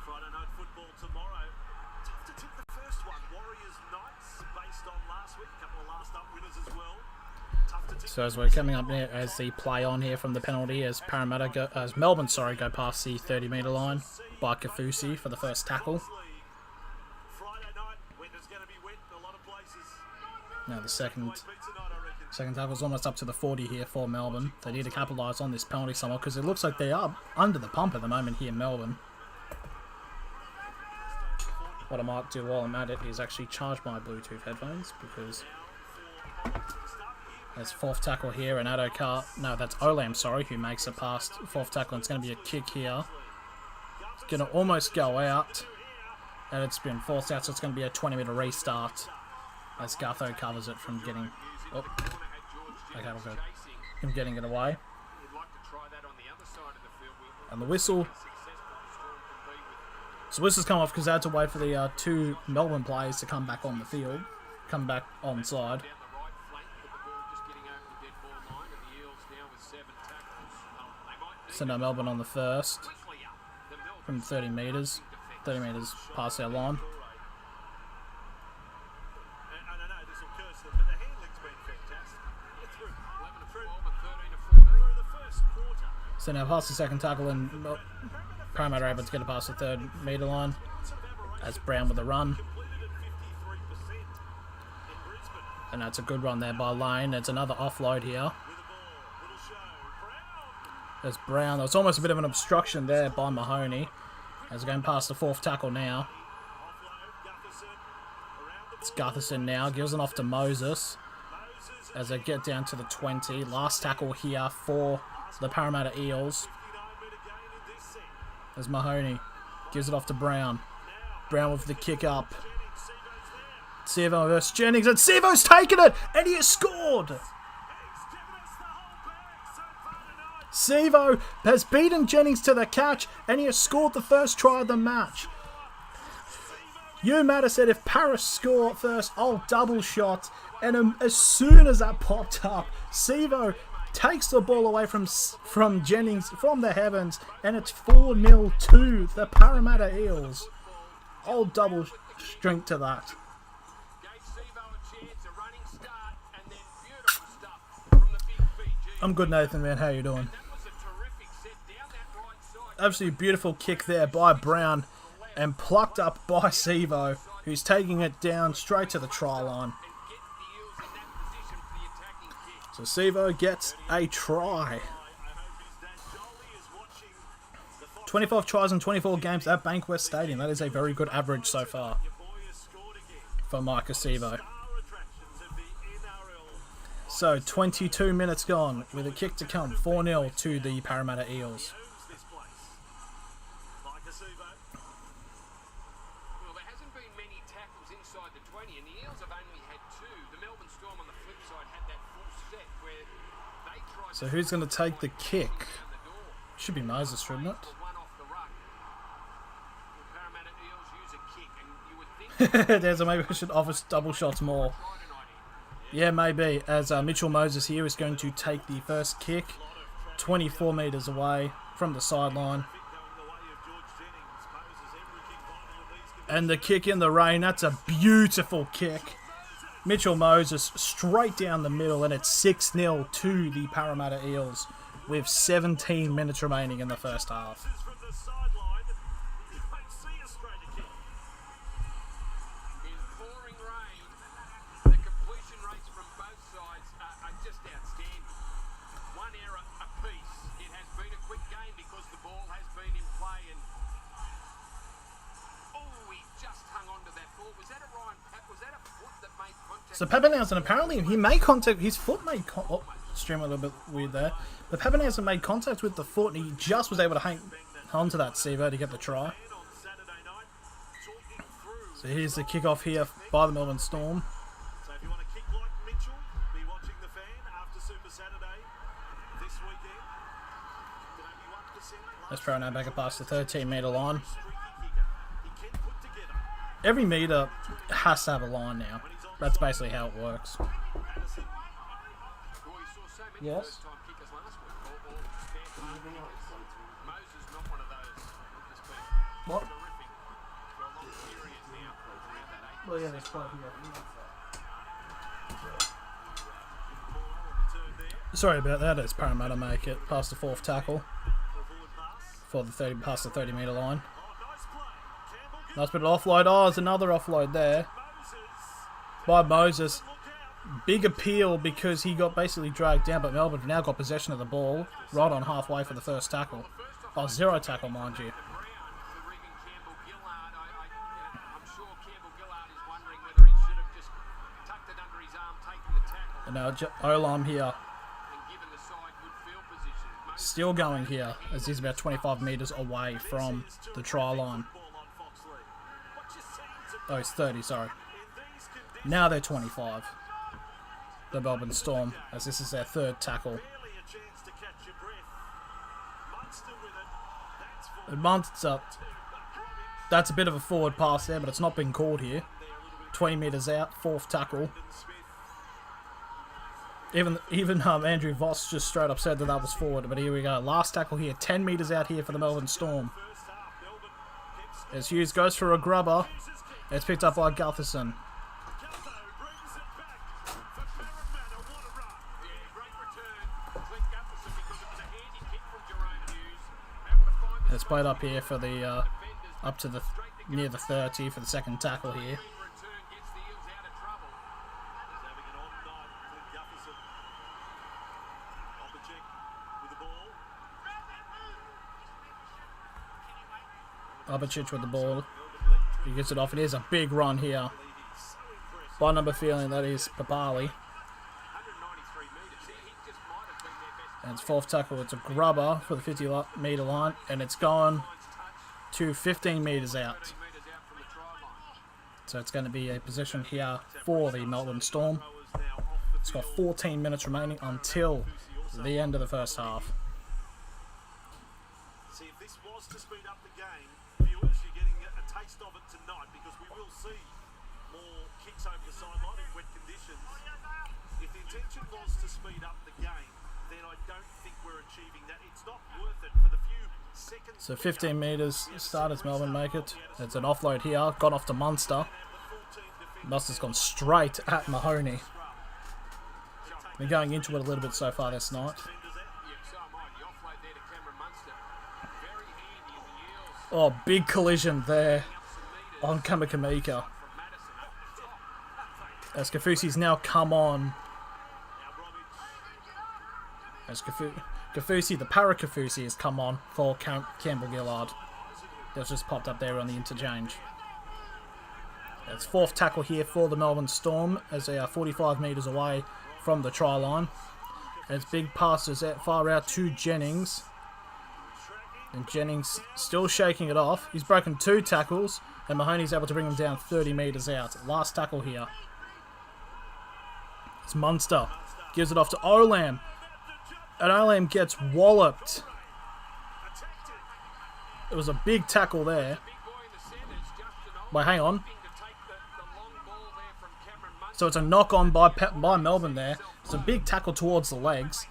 Friday night football tomorrow. Tough to tip the first one. Warriors Knights based on last week. A couple of last up winners as well. Tough to tip. So as we're coming up here, as the play on here from the penalty, as Melbourne go past the 30-metre line by Kafusi for the first tackle. Friday night, winter's going to be wet in a lot of places. Now the second tackle is almost up to the 40 here for Melbourne. They need to capitalise on this penalty somewhat because it looks like they are under the pump at the moment here in Melbourne. What I might do while I'm at it is actually charge my Bluetooth headphones because there's fourth tackle here and that's Olam, sorry, who makes it past fourth tackle. And it's going to be a kick here. It's going to almost go out and it's been forced out, so it's going to be a 20-metre restart as Gutho covers it from getting... Oh, okay, we'll go. Him getting it away. And the whistle. So whistle's come off because they had to wait for the two Melbourne players to come back on the field. Come back onside. So now Melbourne on the first. From 30 metres. 30 metres past their line. So now past the second tackle and Parramatta are able to get it past the 3rd-metre line as Brown with a run. And that's a good run there by Lane. There's another offload here. There's Brown. There was almost a bit of an obstruction there by Mahoney as we're going past the 4th tackle now. It's Gutherson now. Gives it off to Moses as they get down to the 20. Last tackle here for the Parramatta Eels. As Mahoney gives it off to Brown. Brown with the kick up. Sevo versus Jennings, and Sevo's taken it, and he has scored! Sevo has beaten Jennings to the catch, and he has scored the first try of the match. You, Matter, said if Paris score first, I'll double shot, and as soon as that popped up, Sevo takes the ball away from Jennings from the heavens, and it's 4-0 to the Parramatta Eels. I'll double strength to that. I'm good, Nathan, man. How you doing? Absolutely beautiful kick there by Brown and plucked up by Sevo, who's taking it down straight to the try line. So Sevo gets a try. 25 tries in 24 games at Bankwest Stadium. That is a very good average so far for Micah Sevo. So 22 minutes gone with a kick to come. 4-0 to the Parramatta Eels. Well, there hasn't been many tackles inside the 20, and the Eels have only had 2. The Melbourne Storm on the flip side had that full set where they tried. So who's going to take the kick? Should be Moses, shouldn't it? There's a maybe we should offer double shots more. Yeah, maybe. As Mitchell Moses here is going to take the first kick, 24 metres away from the sideline. And the kick in the rain, that's a beautiful kick. Mitchell Moses straight down the middle, and it's 6-0 to the Parramatta Eels with 17 minutes remaining in the first half. So Pappenhausen, apparently he made contact, his foot made stream a little bit weird there. But Pappenhausen made contact with the foot and he just was able to hang on to that Sevo to get the try. So here's the kickoff here by the Melbourne Storm. So if you want to kick like Mitchell, be watching the fan after Super Saturday. Let's try now back past the 13-metre line. Every metre has to have a line now. That's basically how it works. Yes? What? Well, yeah, there's 12 here. Sorry about that, it's Parramatta make it past the 4th tackle for the 30 past the 30-metre line. Nice bit of offload. Oh, there's another offload there by Moses. Big appeal because he got basically dragged down, but Melbourne have now got possession of the ball right on halfway for the first tackle. Oh, 0 tackle, mind you. And now Olam here. Still going here as he's about 25 metres away from the try line. Oh, he's 30, sorry. Now they're 25. The Melbourne Storm, as this is their 3rd tackle. And Munster, that's a bit of a forward pass there, but it's not been called here. 20 metres out, 4th tackle. Even Andrew Voss just straight up said that was forward, but here we go. Last tackle here, 10 metres out here for the Melbourne Storm. As Hughes goes for a grubber, it's picked up by Gutherson. It's played up here for the up to the near the 30 for the 2nd tackle here. Abachich with the ball. He gets it off. It is a big run here by number feeling that is Papali. And it's 4th tackle. It's a grubber for the 50-metre line, and it's gone to 15 metres out. So it's going to be a position here for the Melbourne Storm. It's got 14 minutes remaining until the end of the first half. See, if this was to speed up the game, viewers, you're getting a taste of it tonight because we will see more kicks over the sideline in wet conditions. If the intention was to speed up the game, then I don't think we're achieving that. It's not worth it for the few seconds. So 15 metres start as Melbourne make it. It's an offload here. Gone off to Munster. Munster's gone straight at Mahoney. Been going into it a little bit so far this night. Oh, big collision there on Kamakamika. As Kafusi's now come on. As Kafusi, the Para-Kafusi, has come on for Campbell Gillard. That's just popped up there on the interchange. It's 4th tackle here for the Melbourne Storm as they are 45 metres away from the try line. And it's big passes out far out to Jennings. And Jennings still shaking it off. He's broken 2 tackles, and Mahoney's able to bring him down 30 metres out. Last tackle here. It's Munster. Gives it off to Olam. And Olam gets walloped. It was a big tackle there. Wait, hang on. So it's a knock-on by Melbourne there. It's a big tackle towards the legs.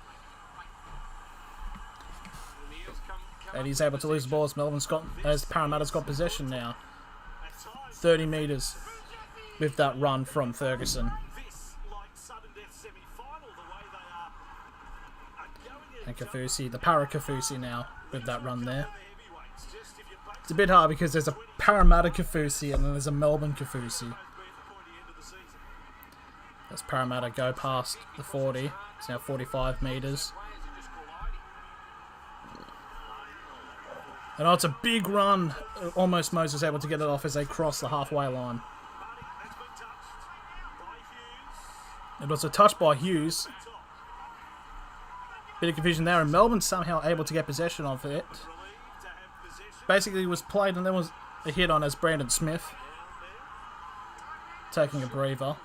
And he's able to lose the ball as Parramatta's got possession now. 30 metres with that run from Ferguson. And Kafusi, the Para-Kafusi now with that run there. It's a bit hard because there's a Parramatta Kafusi and then there's a Melbourne Kafusi. As Parramatta go past the 40. It's now 45 metres. And oh, it's a big run. Almost Moses able to get it off as they cross the halfway line. It was a touch by Hughes. Bit of confusion there, and Melbourne somehow able to get possession of it. Basically, it was played and there was a hit on as Brandon Smith taking a breather.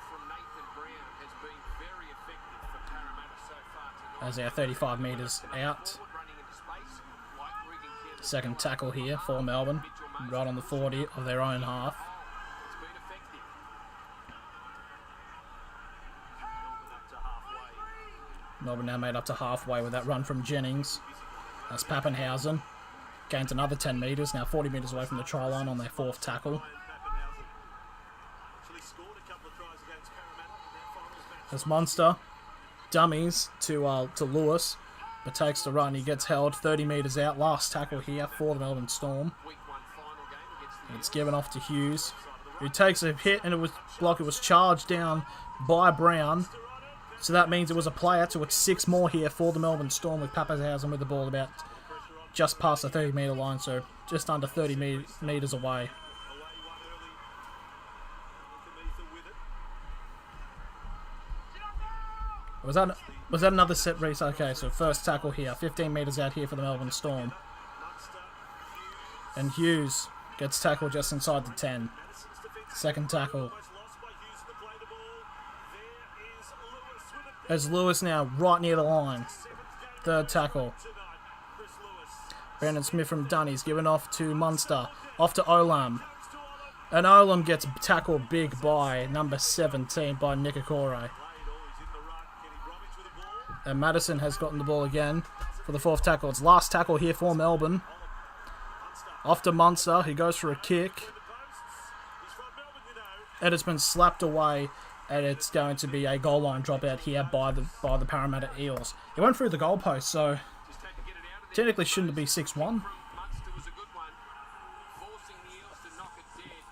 As they are 35 metres out. Second tackle here for Melbourne, right on the 40 of their own half. It's been effective. Melbourne up to halfway. Melbourne now made up to halfway with that run from Jennings. That's Pappenhausen. Gains another 10 metres, now 40 metres away from the try line on their fourth tackle. Actually scored a couple of tries against Parramatta in their finals match. As Munster dummies to Lewis, but takes the run. He gets held 30 metres out. Last tackle here for the Melbourne Storm. Week 1 final game against the It's given off to Hughes, who takes a hit, and it was charged down by Brown. So that means it was a play out, so it's 6 more here for the Melbourne Storm, with Pappenhausen with the ball about just past the 30 metre line, so just under 30 metres away. Away one early. Kamitha with it. Was that another set race? Okay, so first tackle here, 15 metres out here for the Melbourne Storm. Munster, Hughes. And Hughes gets tackled just inside the 10. Madison's defensive Second tackle. almost lost by Hughes to play the ball. There is Lewis with it. As Lewis now right near the line. Seventh game Third tackle. tonight. Chris Lewis. Brandon Smith from Dunnies given off to Munster. Off to Olam. And Olam gets tackled big by number 17 by Nikokore. Played always in the run. Kenny Bromwich with the ball. And Madison has gotten the ball again for the fourth tackle. It's last tackle here for Melbourne. Off to Munster. He goes for a kick. The posts. He's from Melbourne, you know. And it's been slapped away. And it's going to be a goal line dropout here by the Parramatta Eels. It went through the goalpost, so Just had to get it out of there. technically shouldn't it be 6-1. Munster was a good one, forcing the Eels to knock it dead.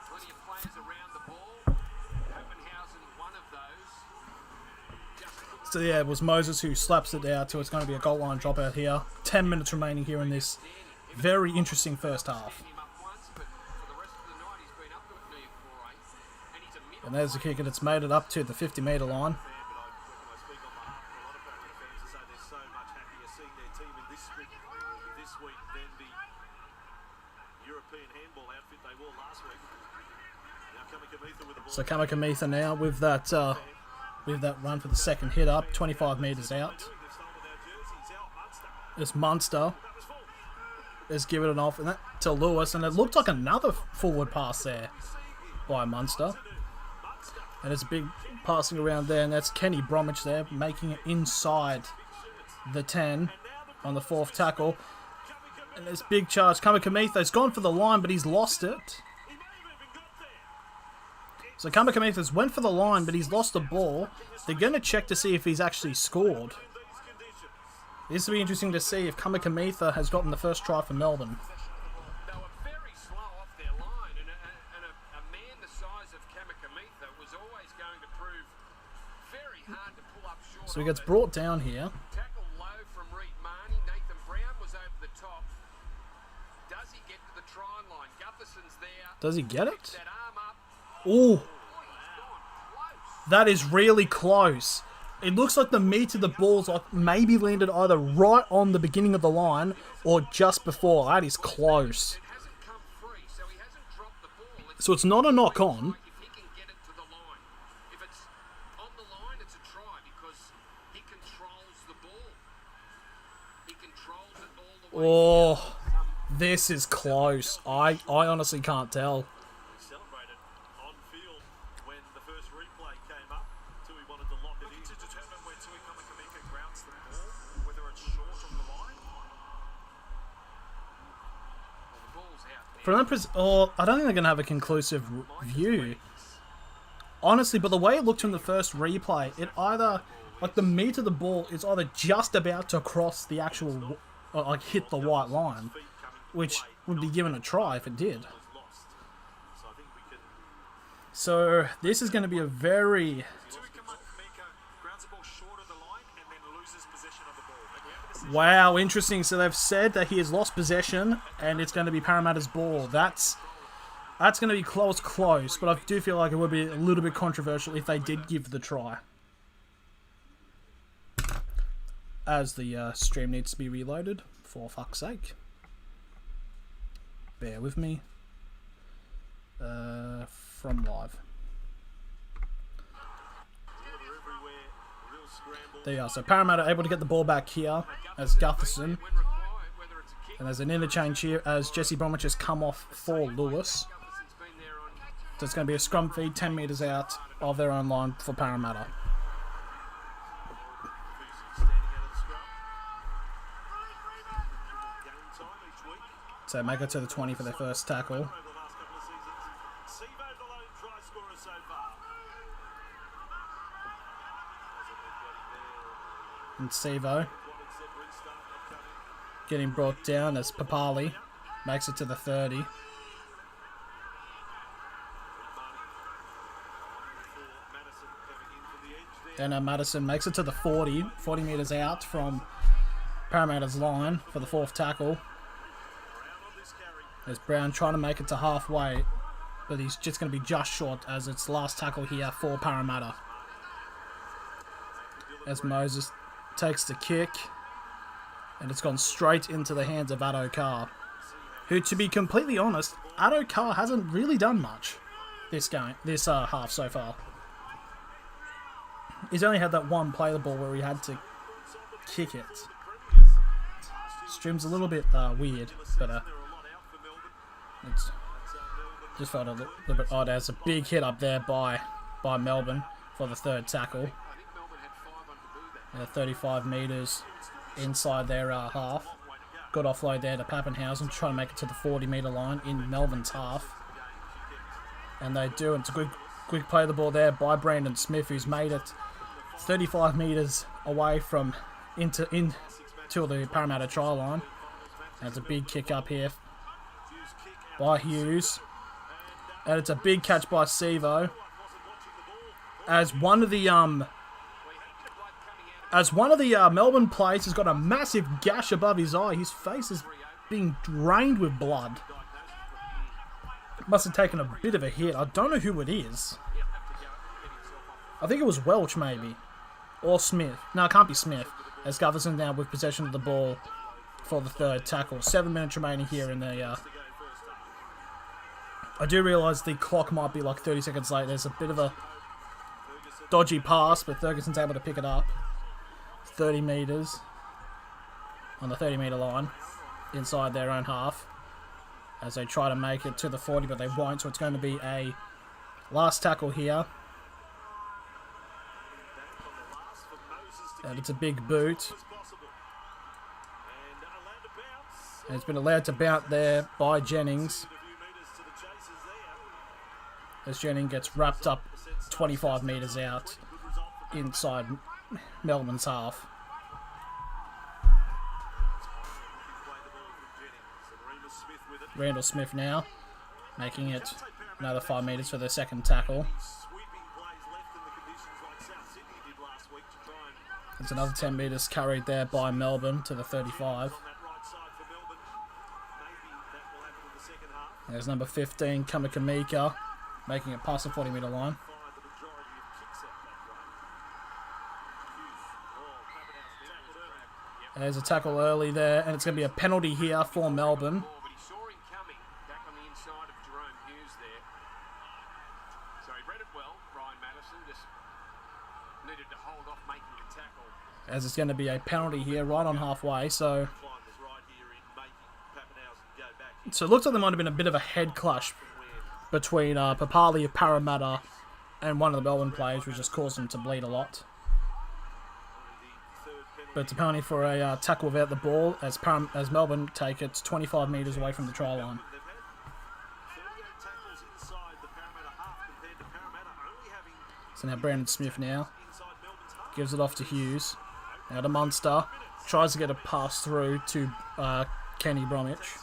Plenty of players around the ball. Pappenhausen, one of those. Just couldn't So yeah, it was Moses who slaps it out, so it's going to be a goal line dropout here. 10 minutes remaining here in this very interesting first half. him up once, but for the rest of the night he's been up to it, Nikokore. And he's a middle. And there's the kick, and it's made it up to the 50 metre line. But I speak on behalf of a lot of Parramatta fans to say they're so much happier seeing their team in this week than the European handball outfit they wore last week. Now Kamitha with the ball. So Kamikamitha now with that run for the second hit up, 25 metres out. They've stolen our jerseys. Out Munster. As Munster That was full. is giving it off and that to Lewis, and it looked like another forward pass there by Munster. And it's a big passing around there, and that's Kenny Bromwich there, making it inside the 10 on the fourth tackle. And there's big charge. Kamikamitha's gone for the line, but he's lost it. He may have even got there. So Kamikamitha's went for the line, but he's lost the ball. They're going to check to see if he's actually scored. These conditions. This will be interesting to see if Kamikamitha has gotten the first try for Melbourne. They were very slow off their line, and a man the size of Kamikamitha was always going to prove very hard to pull up short. So he of gets it. brought down here. Tackle low from Reed Marnie. Nathan Brown was over the top. Does he get to the try line? Gutherson's there. Does he get Picks it? that arm up. Ooh, Boy, he's gone close. that is really close. It looks like the meat of the ball's like maybe landed either right on the beginning of the line or just before. That is close. It hasn't come free, so he hasn't dropped the ball. So it's not a knock on. If he can get it to the line. If it's on the line, it's a try because he controls the ball. He controls it all the way. Oh, this is close. I honestly can't tell. He celebrated on field when the first replay came up. Tui wanted to lock it in. To determine where Tui Kamika grounds the ball, whether it's short on the line. Well, the ball's out. From that I don't think they're going to have a conclusive view. Honestly, but the way it looked in the first replay, it either, like the meat of the ball is either just about to cross the actual, like hit the white line, which would be given a try if it did. Lost. So I think we can. So this is going to be a very... Tui Kamika grounds the ball short of the line and then loses possession of the ball. And we have a decision. Wow, interesting. So they've said that he has lost possession and it's going to be Parramatta's ball. That's going to be close, but I do feel like it would be a little bit controversial if they did give the try. As the stream needs to be reloaded, for fuck's sake. Bear with me. From live. Water everywhere. Real scramble. There you are. So Parramatta able to get the ball back here as Gutherson When required, whether it's a kick And there's an interchange here as Jesse Bromwich has come off for Lewis. So it's going to be a scrum feed 10 metres out of their own line for Parramatta. So make it to the 20 for their first tackle. And Sevo getting brought down as Papali makes it to the 30. And Madison makes it to the 40 metres out from Parramatta's line for the fourth tackle. There's Brown trying to make it to halfway, but he's just going to be just short as it's last tackle here for Parramatta. As Moses takes the kick, and it's gone straight into the hands of Addo Carr, who, to be completely honest, Addo Carr hasn't really done much this half so far. He's only had that one play the ball where he had to kick it. Stream's a little bit weird, but it's just felt a little bit odd. There's a big hit up there by Melbourne for the third tackle. 35 metres inside their half. Good offload there to Pappenhausen, trying to make it to the 40-metre line in Melbourne's half. And they do. It's a quick play of the ball there by Brandon Smith, who's made it 35 metres away from into the Parramatta try line. And it's a big kick up here by Hughes. And it's a big catch by Sevo. As one of the Melbourne players has got a massive gash above his eye. His face is being drained with blood. Must have taken a bit of a hit. I don't know who it is. I think it was Welch, maybe. Or Smith. No, it can't be Smith. As Gutherson now with possession of the ball for the third tackle. 7 minutes remaining here in the... I do realise the clock might be like 30 seconds late. There's a bit of a dodgy pass, but Ferguson's able to pick it up. 30 metres on the 30-metre line inside their own half as they try to make it to the 40, but they won't, so it's going to be a last tackle here. And it's a big boot. And it's been allowed to bounce there by Jennings. As Jennings gets wrapped up 25 metres out inside Melbourne's half. Randall Smith now making it another 5 metres for their second tackle. There's another 10 metres carried there by Melbourne to the 35. There's number 15, Kamakamika, making it past the 40-metre line. There's a tackle early there, and it's going to be a penalty here for Melbourne. But he saw him coming back on the inside of Jerome Hughes there. So he read it well, Ryan Madison, just needed to hold off making the tackle. As it's going to be a penalty here right on halfway, so it looks like there might have been a bit of a head clash between Papali of Parramatta and one of the Melbourne players, which just caused him to bleed a lot. But it's a penalty for a tackle without the ball as Melbourne take it 25 metres away from the try line. So now Brandon Smith now gives it off to Hughes. Now to Munster. Tries to get a pass through to Kenny Bromwich.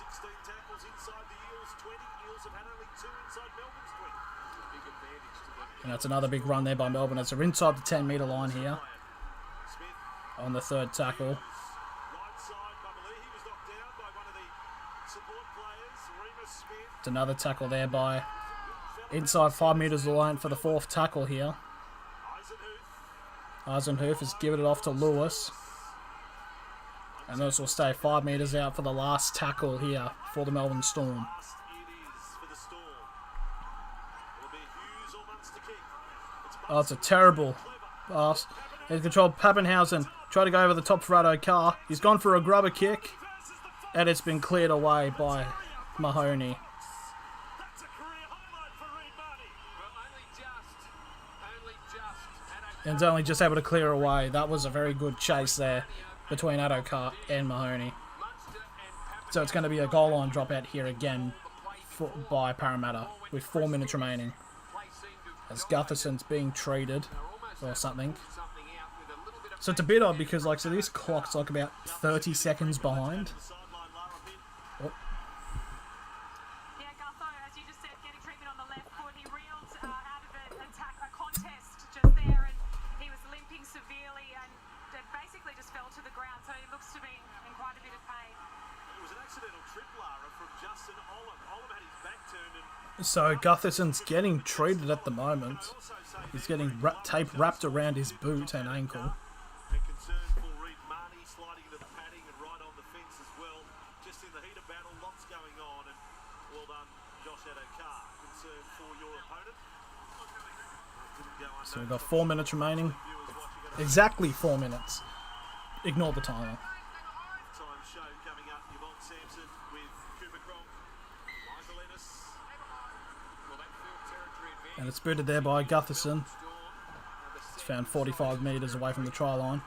And that's another big run there by Melbourne as they're inside the 10-metre line here on the third tackle. It's another tackle there by inside 5 metres of the line for the fourth tackle here. Eisenhoof has given it off to Lewis. And this will stay 5 metres out for the last tackle here for the Melbourne Storm. Oh, it's a terrible pass. He's controlled Pappenhausen. Tried to go over the top for Addo Carr. He's gone for a grubber kick. And it's been cleared away by Mahoney. That's a career highlight for Reed Marnie. Well, only just. And only just able to clear away. That was a very good chase there between Adokar and Mahoney. So it's going to be a goal line dropout here again by Parramatta with 4 minutes remaining. As Gutherson's being treated or something. So it's a bit odd because so this clock's about 30 seconds behind. Oh. Yeah, Gutho, as you just said, getting treatment on the left foot. He reeled out of a contest just there, and he was limping severely and basically just fell to the ground. So he looks to be in quite a bit of pain. It was an accidental trip, Lara, from Justin Olam. Olam had his back turned and So Gutherson's getting treated at the moment. He's getting tape wrapped around his boot and ankle. and concern for Reed Marnie sliding into the padding and right on the fence as well. Just in the heat of battle, lots going on, and well done, Josh Adokar. Concern for your opponent. Didn't go So we've got 4 minutes remaining. Exactly 4 minutes. Ignore the timer. Time show coming up. Yvonne Sampson with Cooper Cronk, Michael Ennis. And it's booted there by Gutherson. It's found 45 metres away from the try line.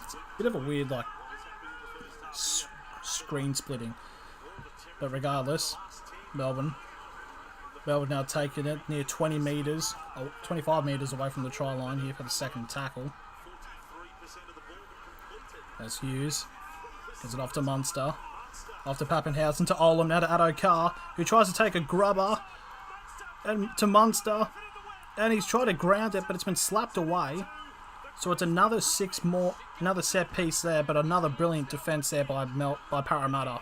It's a bit of a weird, screen splitting. But regardless, Melbourne now taking it near 20 metres, 25 metres away from the try line here for the second tackle. As Hughes gives it off to Munster. Off to Pappenhausen, to Olam, now to Adokar, who tries to take a grubber. And to Munster. And he's tried to ground it, but it's been slapped away. So it's another another set piece there, but another brilliant defence there by Parramatta.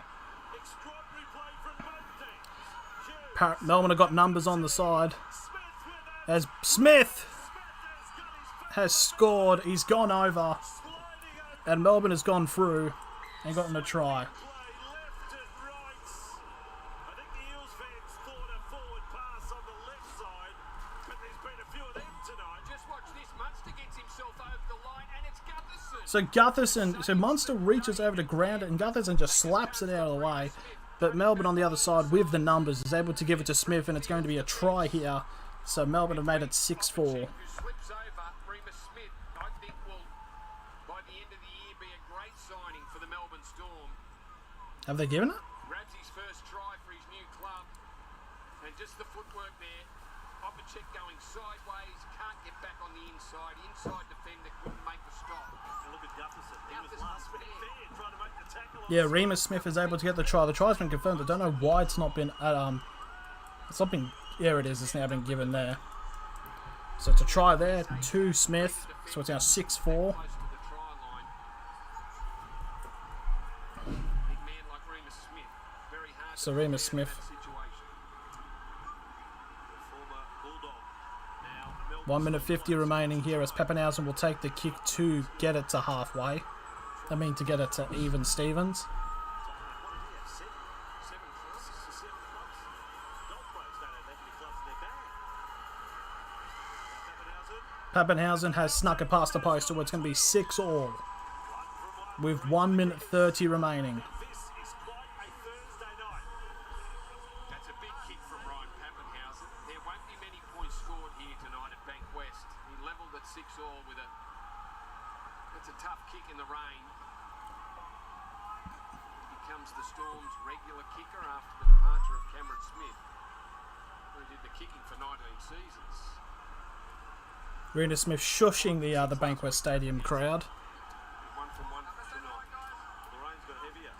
Melbourne have got numbers on the side. As Smith has scored, he's gone over. And Melbourne has gone through and gotten a try. So Munster reaches over to ground it, and Gutherson just slaps it out of the way. But Melbourne on the other side, with the numbers, is able to give it to Smith, and it's going to be a try here. So Melbourne have made it 6-4. I think will, by the end of the year, be a great signing for the Melbourne Storm. Have they given it? Grabs his first try for his new club, and just the footwork there. Opacek going sideways, can't get back on the inside. Inside defender couldn't make the stop. And look at Gutherson. He was last minute there, trying to make the tackle. Yeah, Remus Smith is able to get the try. The try's been confirmed. I don't know why it's not been it's not been. There it is. It's now been given there. So it's a try there to Smith. So it's now 6-4. Close to the try line. Big man like Remus Smith. Very hard So to Remus defend Smith. in that situation. Former Bulldog. Now, Melbourne 1 minute 50 remaining here as Pappenhausen will take the kick to get it to halfway. I mean to get it to even Stevens. Pappenhausen has snuck it past the post, so it's going to be 6-all. With 1 minute 30 remaining. This is quite a Thursday night. That's a big kick from Ryan Pappenhausen. There won't be many points scored here tonight at Bank West. He levelled at 6-all with a... That's a tough kick in the rain. He becomes the Storm's regular kicker after the departure of Cameron Smith, who did the kicking for 19 seasons. Remus Smith shushing the Bankwest Stadium crowd. One from one tonight. The rain's got heavier.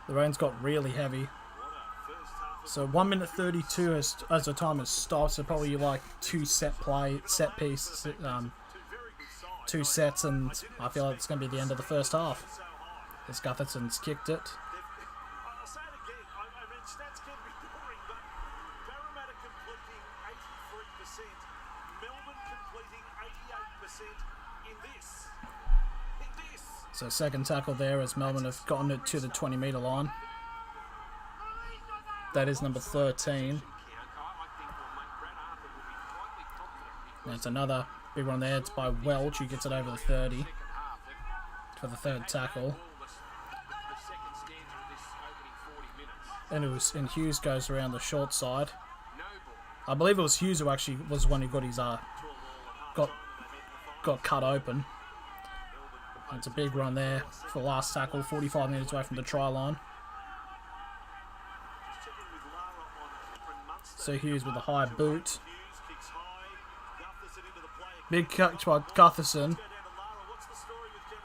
The rain's got really heavy. What a first half of So 1 minute 32 as the time has stopped. So probably two set piece, two very good sides. 2 sets, and I feel like it's going to be the end of the first half. As Gutherson's kicked it. I'll say it again. I mean, stats can be boring, but Parramatta completing 83%, Melbourne completing 88% in this. So second tackle there as Melbourne have gotten it to the 20-metre line. That is number 13. There's another big one there. It's by Welch, who gets it over the 30 for the third tackle. and Hughes goes around the short side. Noble. I believe it was Hughes who actually was the one who got his got cut open. And it's a big run there for the last tackle, 45 minutes away from the try line. So Hughes with a high boot. Big cut by Gutherson.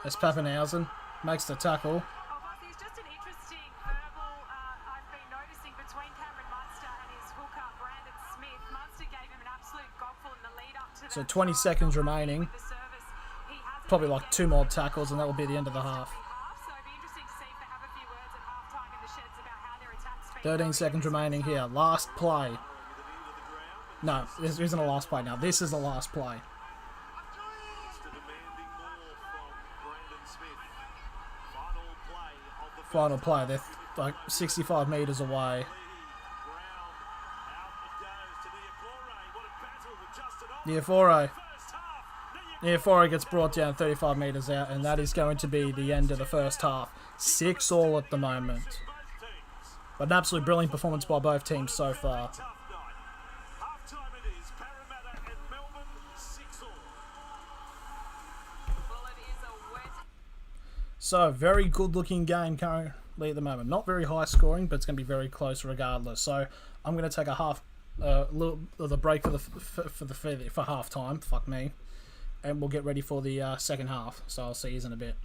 As Pappenhausen makes the tackle. Oh, Boss, it's just an interesting verbal I've been noticing between Cameron Munster and his hooker, Brandon Smith. Munster gave him an absolute gobful in the lead up to So that 20 try. seconds remaining. With the service, he hasn't Probably been like getting 2 more it. tackles and that will be the end of the half. So it'd be interesting to see if they have a few words at halftime in the sheds about how their attack's been 13 going seconds in this remaining half. here. Last play. No, this isn't a last play now. This is the last play. Final play. They're like 65 metres away. Niafore gets brought down 35 metres out, and that is going to be the end of the first half. 6-all at the moment. But an absolute brilliant performance by both teams so far. Half-time it is. Parramatta and Melbourne 6-all. Well, it is a wet So, very good looking game currently at the moment. Not very high scoring, but it's going to be very close regardless. So, I'm going to take a little of the break for half time. Fuck me. And we'll get ready for the second half. So, I'll see you in a bit.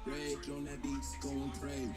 Rage on that beat, going crazy.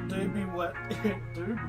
Do be wet. Do be wet.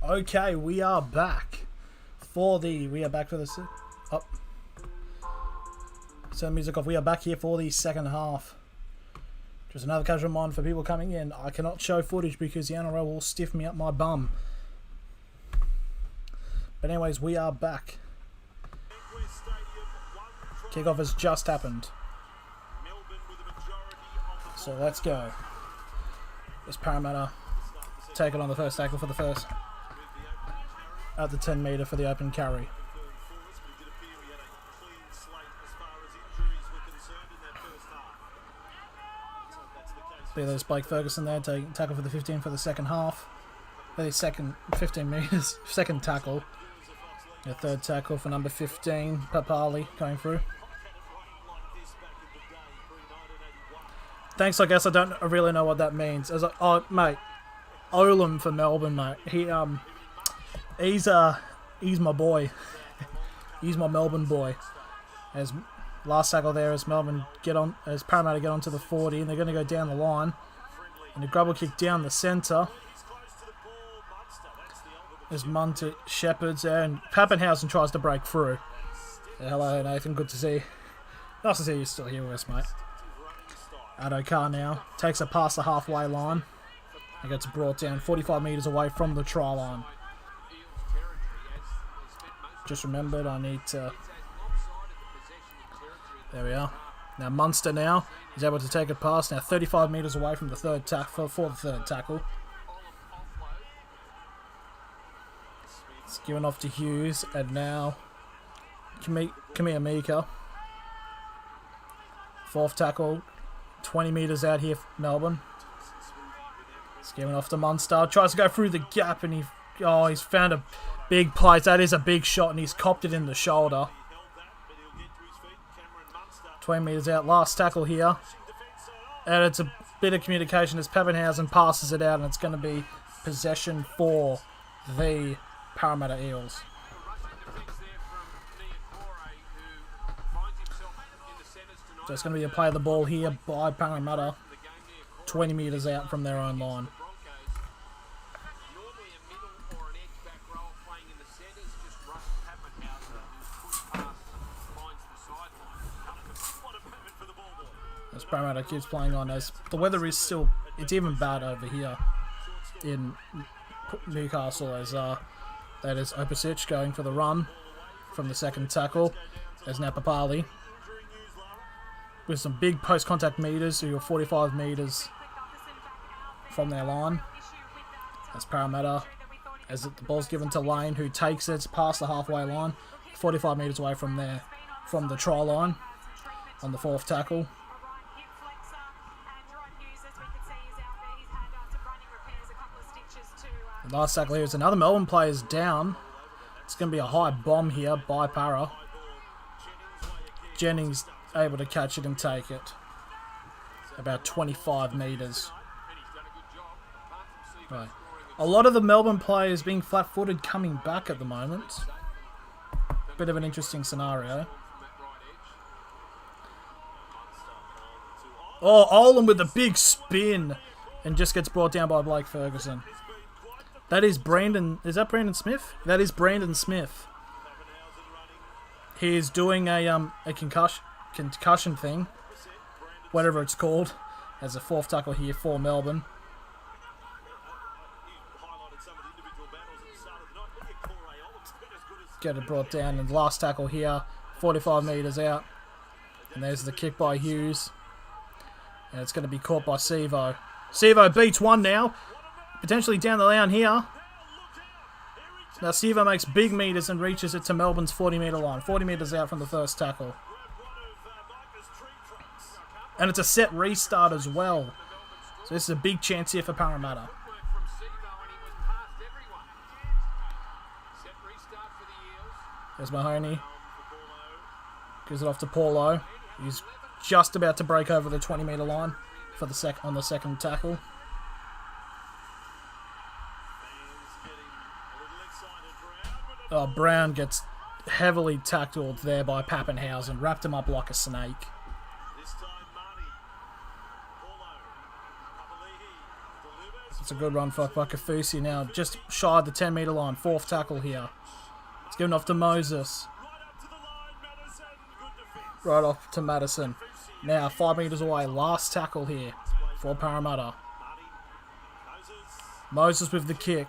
Okay, we are back for the turn music off. We are back here for the second half. Just another casual reminder for people coming in. I cannot show footage because the NRL will stiff me up my bum. But anyways, we are back. Kickoff has just happened. So let's go. It's Parramatta taking on the first tackle for the first. At the 10 metre for the open carry. There's Blake Ferguson there taking tackle for the 15 for the second half. For the second 15 metres, second tackle. The third tackle for number 15, Papali going through. Thanks, I guess I don't really know what that means. Oh, mate, Olam for Melbourne, mate. He's my boy. He's my Melbourne boy. As last tackle there as Parramatta get onto the 40 and they're going to go down the line. And a grubble kick down the centre. There's Munter, Shepherds there, and Pappenhausen tries to break through. Yeah, hello Nathan, good to see. Nice to see you still here with us, mate. Adokar now takes it past the halfway line and gets brought down 45 metres away from the try line. Just remembered I need to... There we are. Now Munster now is able to take it past. Now 35 metres away from the third tackle for the third tackle. It's given off to Hughes and now Kamia Mika. Fourth tackle, 20 metres out here for Melbourne. It's given off to Munster. Tries to go through the gap and he's found a big place. That is a big shot and he's copped it in the shoulder. 20 metres out. Last tackle here. And it's a bit of communication as Pappenhausen passes it out and it's going to be possession for the Parramatta Eels. So it's going to be a play of the ball here by Parramatta. 20 metres out from their own line. Normally a middle or an edge back role playing in the centres, just rush Pappenhauser, who push past, finds the sideline. What a moment for the ball boy. As Parramatta keeps playing on, as the weather is still, it's even bad over here in Newcastle, as that is Opisic going for the run from the second tackle. There's now Papali with some big post-contact meters, so you're 45 metres from their line. As Parramatta, as the ball's given to Lane, who takes it past the halfway line, 45 metres away from there, from the try line on the fourth tackle. The last tackle here is another Melbourne player's down. It's going to be a high bomb here by Parra. Jennings able to catch it and take it. About 25 metres. Right. A lot of the Melbourne players being flat-footed coming back at the moment. Bit of an interesting scenario. Oh, Olam with a big spin and just gets brought down by Blake Ferguson. That is Brandon. Is that Brandon Smith? That is Brandon Smith. He is doing a concussion thing, whatever it's called, as a fourth tackle here for Melbourne. Get it brought down, and the last tackle here, 45 metres out. And there's the kick by Hughes. And it's going to be caught by Sevo. Sevo beats one now. Potentially down the line here. Now Sevo makes big metres and reaches it to Melbourne's 40-metre line. 40 metres out from the first tackle. And it's a set restart as well. So this is a big chance here for Parramatta. There's Mahoney. Gives it off to Paulo. He's just about to break over the 20-metre line for the on the second tackle. Oh, Brown gets heavily tackled there by Pappenhausen. Wrapped him up like a snake. It's a good run for Kafusi now. Just shy of the 10-metre line. Fourth tackle here. It's given off to Moses. Right off to Madison. Now 5 metres away. Last tackle here for Parramatta. Moses with the kick.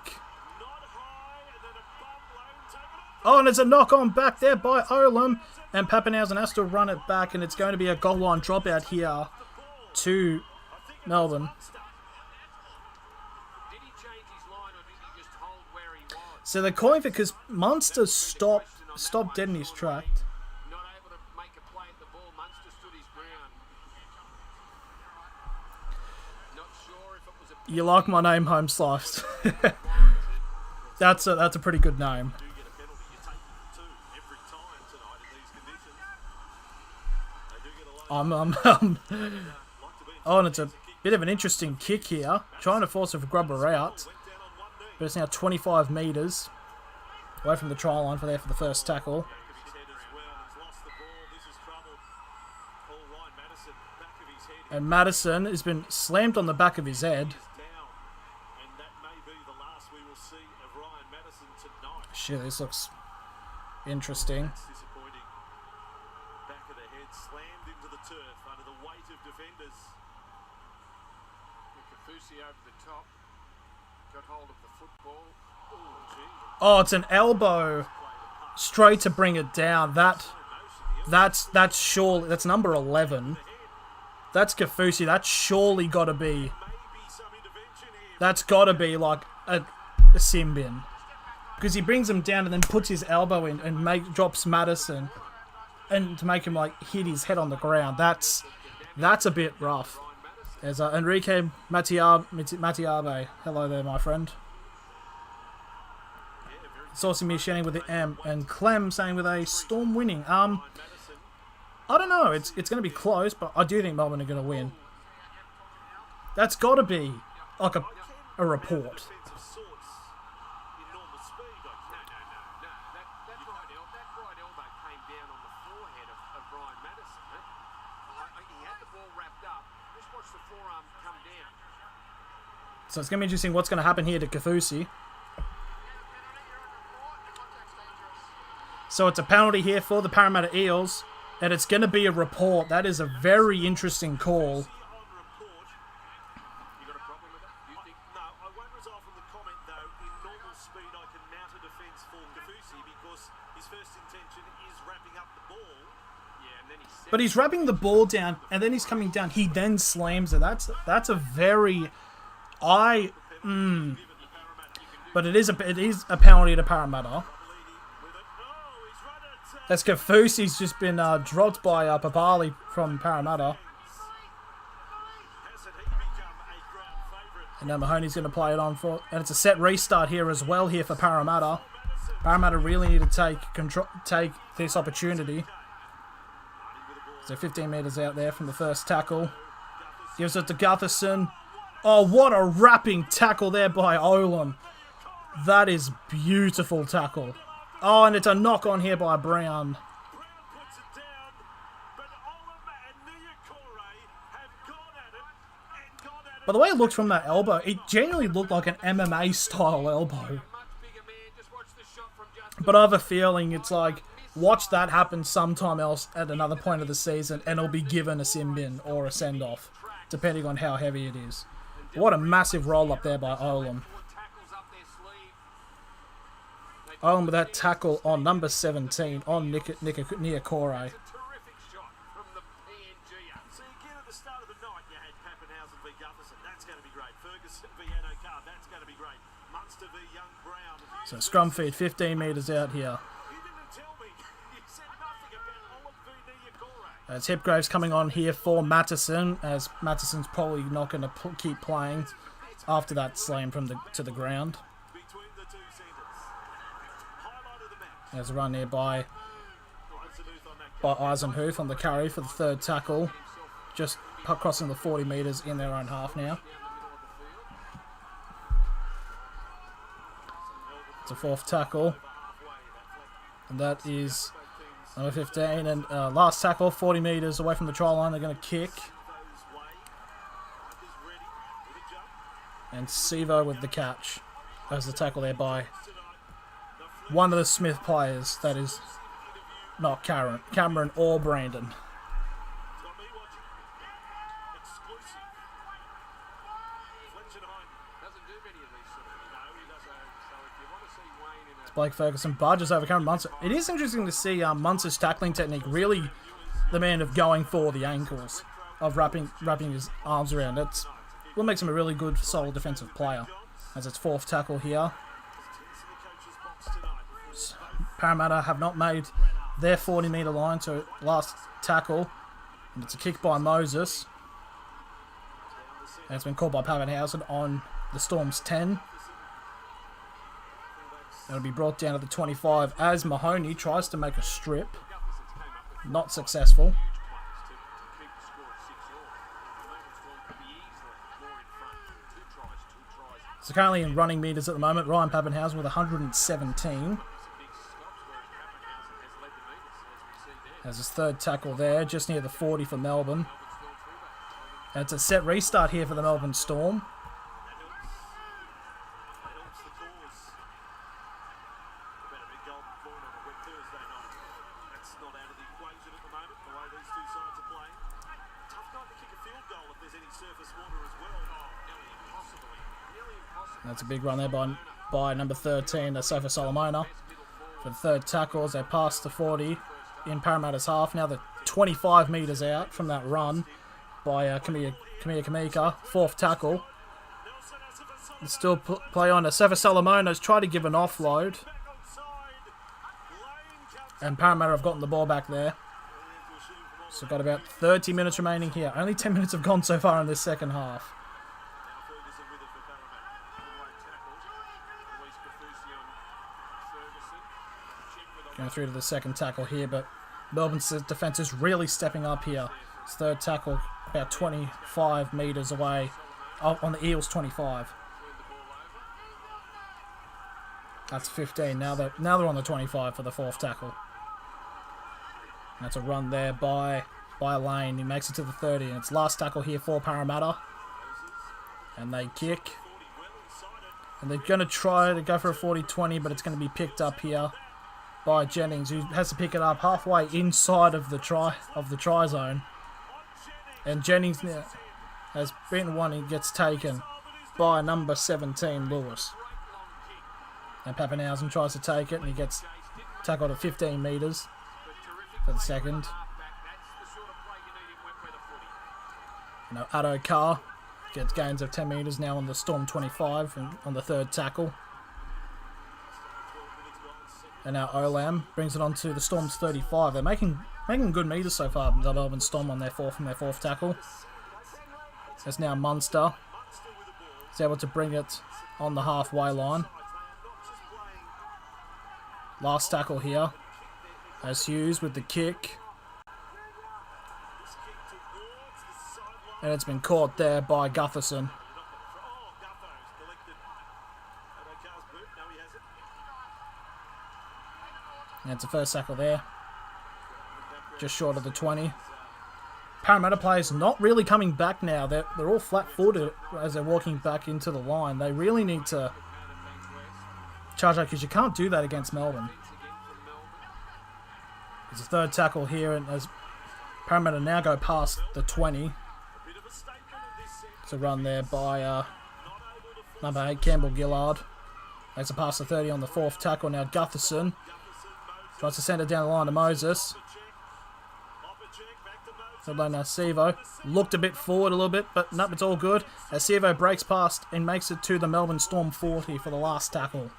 Oh, and it's a knock-on back there by Olam. And Pappenhausen has to run it back, and it's going to be a goal line dropout here to Melbourne. So they're calling for, because Munster stopped dead in his track. Not able to make a play at the ball. Munster stood his ground. Not sure if it was a... You like my name, Home Sliced. That's a pretty good name. Oh, and it's a bit of an interesting kick here. Trying to force a grubber out. But it's now 25 metres away from the try line for the first tackle. And Madison has been slammed on the back of his head. Shit, this looks interesting. Back of the head slammed into the turf under the weight of defenders. Kafusi over the top. Got hold of the football. Oh, it's an elbow straight to bring it down. That's surely, that's number 11. That's Kafusi. That's surely got to be. That's got to be like a sin bin, because he brings him down and then puts his elbow in and drops Madison, and to make him like hit his head on the ground. That's a bit rough. There's Enrique Matiabe. Hello there, my friend. Saucy Me Shanning with the M, and Clem saying with a Storm winning. I don't know. It's going to be close, but I do think Melbourne are going to win. That's got to be like a report. He had the ball wrapped up. Just watch the forearm come down. So it's going to be interesting what's going to happen here to Kafusi. So it's a penalty here for the Parramatta Eels. And it's going to be a report. That is a very interesting call. But he's wrapping the ball down, and then he's coming down. He then slams it. That's a very... But it is a penalty to Parramatta. As Kafusi's just been dropped by Papali from Parramatta. And now Mahoney's going to play it on for... And it's a set restart here as well here for Parramatta. Parramatta really need to take this opportunity. So 15 metres out there from the first tackle. Gives it to Gutherson. Oh, what a wrapping tackle there by Olin. That is beautiful tackle. Oh, and it's a knock on here by Brown. By the way it looked from that elbow, it genuinely looked like an MMA style elbow. But I have a feeling it's like, watch that happen sometime else at another point of the season and it'll be given a sin bin or a send-off, depending on how heavy it is. What a massive roll-up there by Olam. Olam with that tackle on number 17 on Niokore. So scrum feed 15 metres out here. As Hipgrave's coming on here for Mattison, as Mattison's probably not going to keep playing after that slam from to the ground. There's a run there by Eisenhuth on the carry for the third tackle. Just crossing the 40 metres in their own half now. It's a fourth tackle. And that is number 15. And last tackle, 40 metres away from the try line. They're going to kick. And Sivo with the catch. As the tackle there by one of the Smith players. That is not Cameron or Brandon. Blake Ferguson barges over Cameron Munster. It is interesting to see Munster's tackling technique, really the man of going for the ankles, of wrapping his arms around. That's what makes him a really good, solid defensive player. As its fourth tackle here. Parramatta have not made their 40-metre line, so last tackle. And it's a kick by Moses. And it's been called by Papenhuyzen on the Storm's 10. It'll be brought down to the 25 as Mahoney tries to make a strip. Not successful. So currently in running metres at the moment, Ryan Papenhuyzen with 117. Has his third tackle there, just near the 40 for Melbourne. And it's a set restart here for the Melbourne Storm. That's a big run there by number 13, Sofa Solomona. For the third tackle as they pass the 40 in Parramatta's half. Now they're 25 metres out from that run by Kamika. Fourth tackle. They still play on. Sofa Solomona's tried to give an offload. And Parramatta have gotten the ball back there. So got about 30 minutes remaining here. Only 10 minutes have gone so far in this second half. Going through to the second tackle here, but Melbourne's defence is really stepping up here. It's third tackle about 25 metres away on the Eels 25. That's 15. Now they're on the 25 for the fourth tackle. That's a run there by Lane. He makes it to the 30, and it's last tackle here for Parramatta. And they kick. And they're going to try to go for a 40-20, but it's going to be picked up here by Jennings, who has to pick it up halfway inside of the try zone. And Jennings now has been one who gets taken by number 17, Lewis. And Pappenhausen tries to take it, and he gets tackled at 15 metres for the second. Now Addo Carr gets gains of 10 metres now on the Storm 25 and on the third tackle. And now Olam brings it on to the Storm's 35. They're making good metres so far, the Melbourne Storm on their fourth tackle. There's now Munster. He's able to bring it on the halfway line. Last tackle here as Hughes with the kick. And it's been caught there by Gutherson. And it's the first tackle there. Just short of the 20. Parramatta players not really coming back now. They're all flat-footed as they're walking back into the line. They really need to charge out because you can't do that against Melbourne. There's a third tackle here, and as Parramatta now go past the 20. It's a run there by number 8, Campbell Gillard. Makes a pass to 30 on the fourth tackle. Now Gutherson tries to send it down the line to Moses. So now Sevo looked a bit forward a little bit, but nope, it's all good. As Sevo breaks past and makes it to the Melbourne Storm 40 for the last tackle.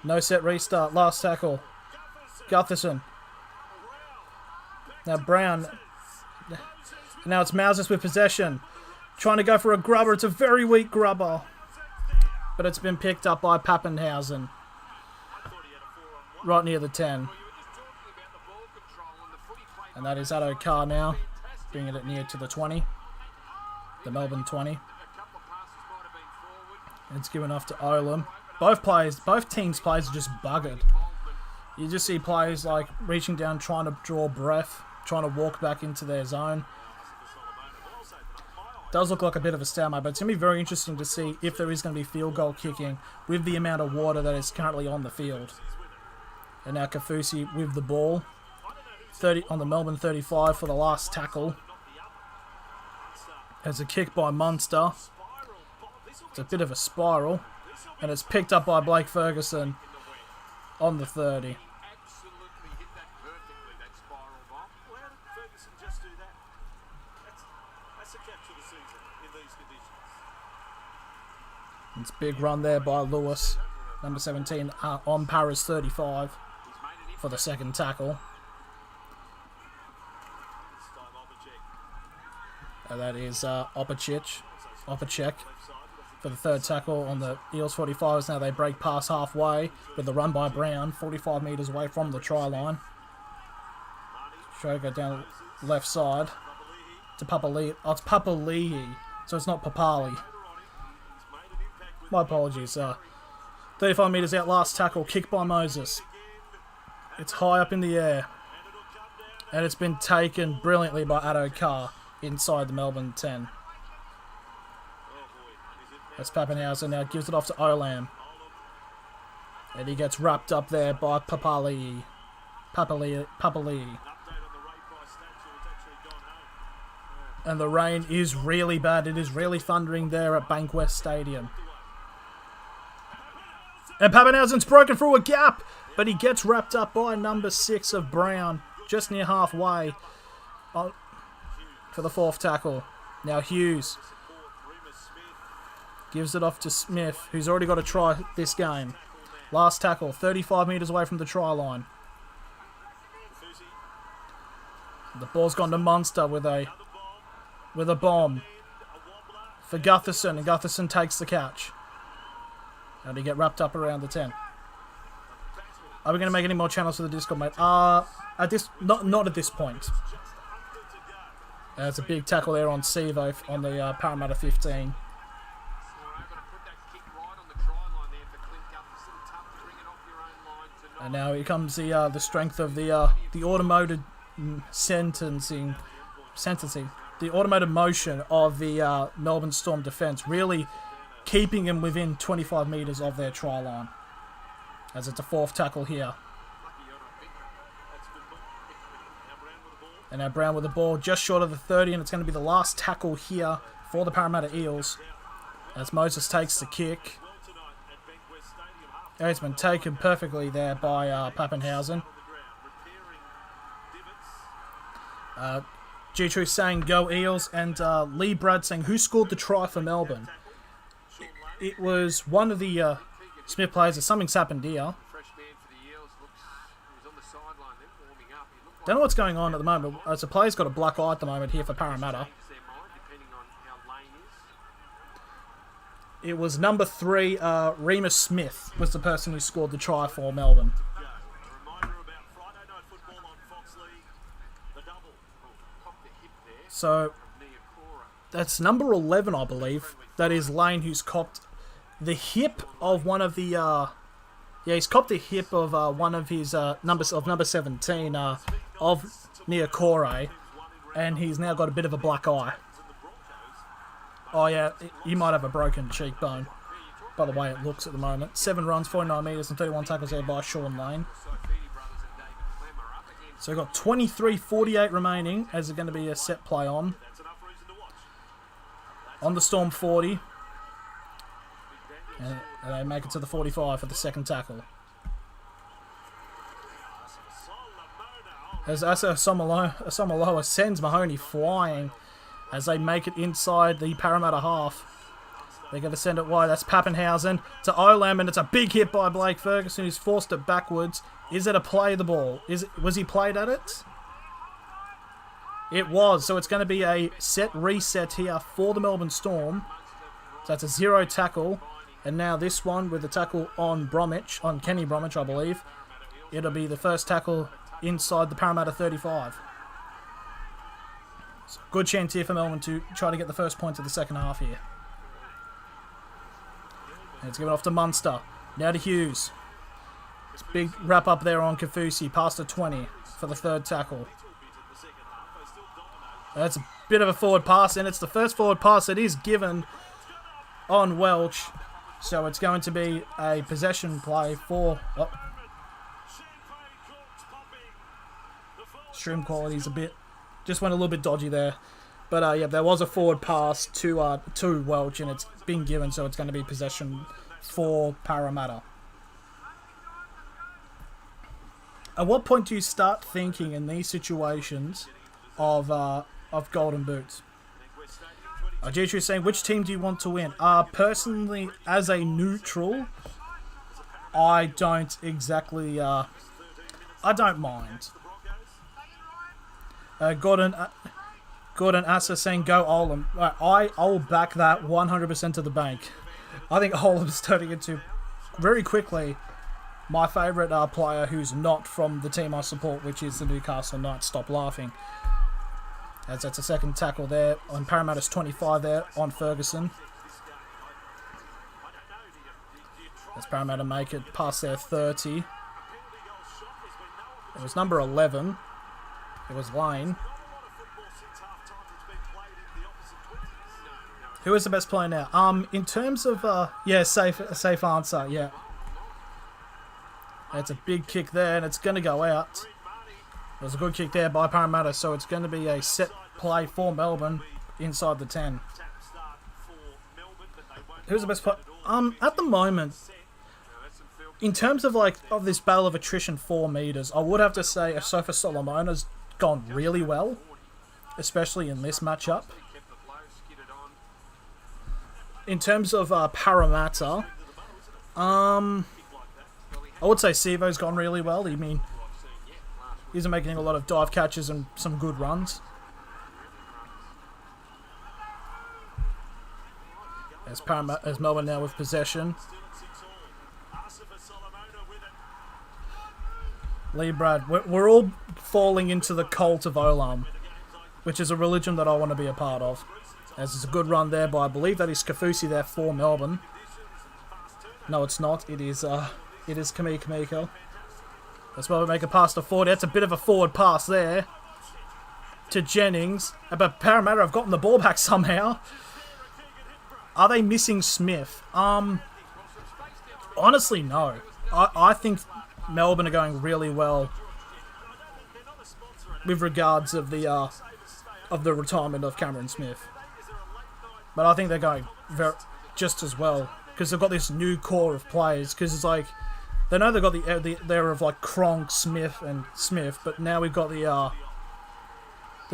No set restart, last tackle. Gutherson. Now Brown. Now it's Moses with possession. Trying to go for a grubber. It's a very weak grubber. But it's been picked up by Pappenhausen. Right near the 10. And that is Addo Carr now. Bringing it near to the 20. The Melbourne 20. It's given off to Olam. Both teams' players are just buggered. You just see players like reaching down, trying to draw breath, trying to walk back into their zone. Does look like a bit of a stalemate, but it's going to be very interesting to see if there is going to be field goal kicking with the amount of water that is currently on the field. And now Kafusi with the ball. 30 on the Melbourne 35 for the last tackle. There's a kick by Munster. It's a bit of a spiral. And it's picked up by Blake Ferguson on the 30. Absolutely hit that perfectly, that spiral bomb. Well, how did Ferguson just do that? That's a capture the season in these conditions. It's a big run there by Lewis, number 17, on Parra's 35 for the second tackle. This time Opacek. And that is Opacek for the third tackle on the Eels 45s. Now they break past halfway with the run by Brown, 45 metres away from the try line. Shogo down left side to Papali'i. Oh, it's Papali'i, so it's not Papali. My apologies. 35 metres out, last tackle, kick by Moses. It's high up in the air. And it's been taken brilliantly by Addo Carr inside the Melbourne 10. That's Pappenhausen now gives it off to Olam. And he gets wrapped up there by Papali'i. And the rain is really bad. It is really thundering there at Bankwest Stadium. And Pappenhausen's broken through a gap, but he gets wrapped up by number 6 of Brown, just near halfway for the fourth tackle. Now Hughes gives it off to Smith, who's already got a try this game. Last tackle, 35 metres away from the try line. The ball's gone to Munster with a bomb for Gutherson, and Gutherson takes the catch. And he get wrapped up around the 10. Are we going to make any more channels for the Discord, mate? Not at this point. There's a big tackle there on Sevo on the Parramatta 15. And now here comes the strength of the automated sentencing. the automated motion of the Melbourne Storm defence, really keeping him within 25 metres of their try line. As it's a fourth tackle here. And now Brown with the ball just short of the 30, and it's going to be the last tackle here for the Parramatta Eels. As Moses takes the kick. It's been taken perfectly there by Pappenhausen. G-True saying go Eels, and Lee Brad saying who scored the try for Melbourne. It was one of the Smith players. Something's happened here. Don't know what's going on at the moment. As the player's got a black eye at the moment here for Parramatta. It was number 3, Remus Smith was the person who scored the try for Melbourne. So, that's number 11, I believe. That is Lane, who's copped the hip of one of the... he's copped the hip of one of his numbers of number 17 of Niokore, and he's now got a bit of a black eye. Oh yeah, he might have a broken cheekbone, by the way it looks at the moment. 7 runs, 49 metres, and 31 tackles there by Sean Lane. So we've got 23:48 remaining, as there's going to be a set play on. On the Storm 40. And they make it to the 45 for the second tackle. As Asa Somaloa sends Mahoney flying as they make it inside the Parramatta half. They're going to send it wide. That's Pappenhausen to Olam, and it's a big hit by Blake Ferguson, who's forced it backwards. Is it a play the ball? Was he played at it? It was. So it's going to be a set reset here for the Melbourne Storm. So that's a 0 tackle. And now this one with the tackle on Bromwich, on Kenny Bromwich, I believe. It'll be the first tackle inside the Parramatta 35. So good chance here for Melbourne to try to get the first points of the second half here. And it's given off to Munster. Now to Hughes. It's a big wrap up there on Kafusi. Past the 20 for the third tackle. That's a bit of a forward pass, and it's the first forward pass that is given on Welch. So it's going to be a possession play for... Oh. Stream quality's a bit... Just went a little bit dodgy there. But yeah, there was a forward pass to Welch, and it's been given, so it's going to be possession for Parramatta. At what point do you start thinking in these situations of golden boots? G-True is saying, which team do you want to win? Personally, as a neutral, I don't exactly... I don't mind. Gordon Asa saying, go Olam. I'll back that 100% to the bank. I think Olam's turning into, very quickly, my favourite player who's not from the team I support, which is the Newcastle Knights. Stop laughing. As that's a second tackle there on Parramatta's 25 there on Ferguson. As Parramatta make it past their 30. It was number 11. It was Lane. Who is the best player now? In terms of yeah, safe answer. Yeah, it's a big kick there, and it's going to go out. It was a good kick there by Parramatta, so it's going to be a set play for Melbourne inside the 10. Who's the best player? At the moment, in terms of of this battle of attrition 4 metres, I would have to say Asofa Solomona's gone really well, especially in this matchup. In terms of Parramatta, I would say Sivo's gone really well. I mean, he's making a lot of dive catches and some good runs. As Melbourne now with possession. Lee Brad, we're all falling into the cult of Olam, which is a religion that I want to be a part of. As it's a good run there by, I believe that is Kafusi there for Melbourne. No, it's not. It is Kamiko. That's why we make a pass to 40. That's a bit of a forward pass there. to Jennings. But Parramatta have gotten the ball back somehow. Are they missing Smith? Honestly, no. I think Melbourne are going really well with regards of the retirement of Cameron Smith. But I think they're going just as well because they've got this new core of players. Because it's like they know they've got the era of like Cronk, Smith, and Smith, but now we've got the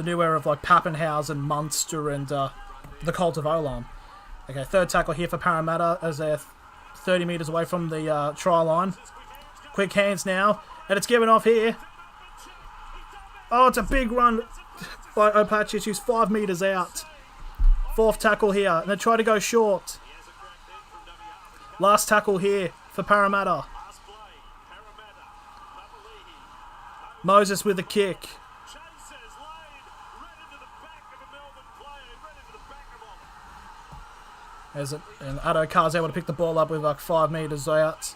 new era of like Pappenhausen, Munster, and the cult of Olam. Okay, third tackle here for Parramatta as they're 30 metres away from the try line. Quick hands now, and it's given off here. Oh, it's a big run by Opacic, who's 5 metres out. Fourth tackle here, and they try to go short. Last tackle here for Parramatta. Moses with a kick. And Addo Carr's able to pick the ball up with like 5 metres out.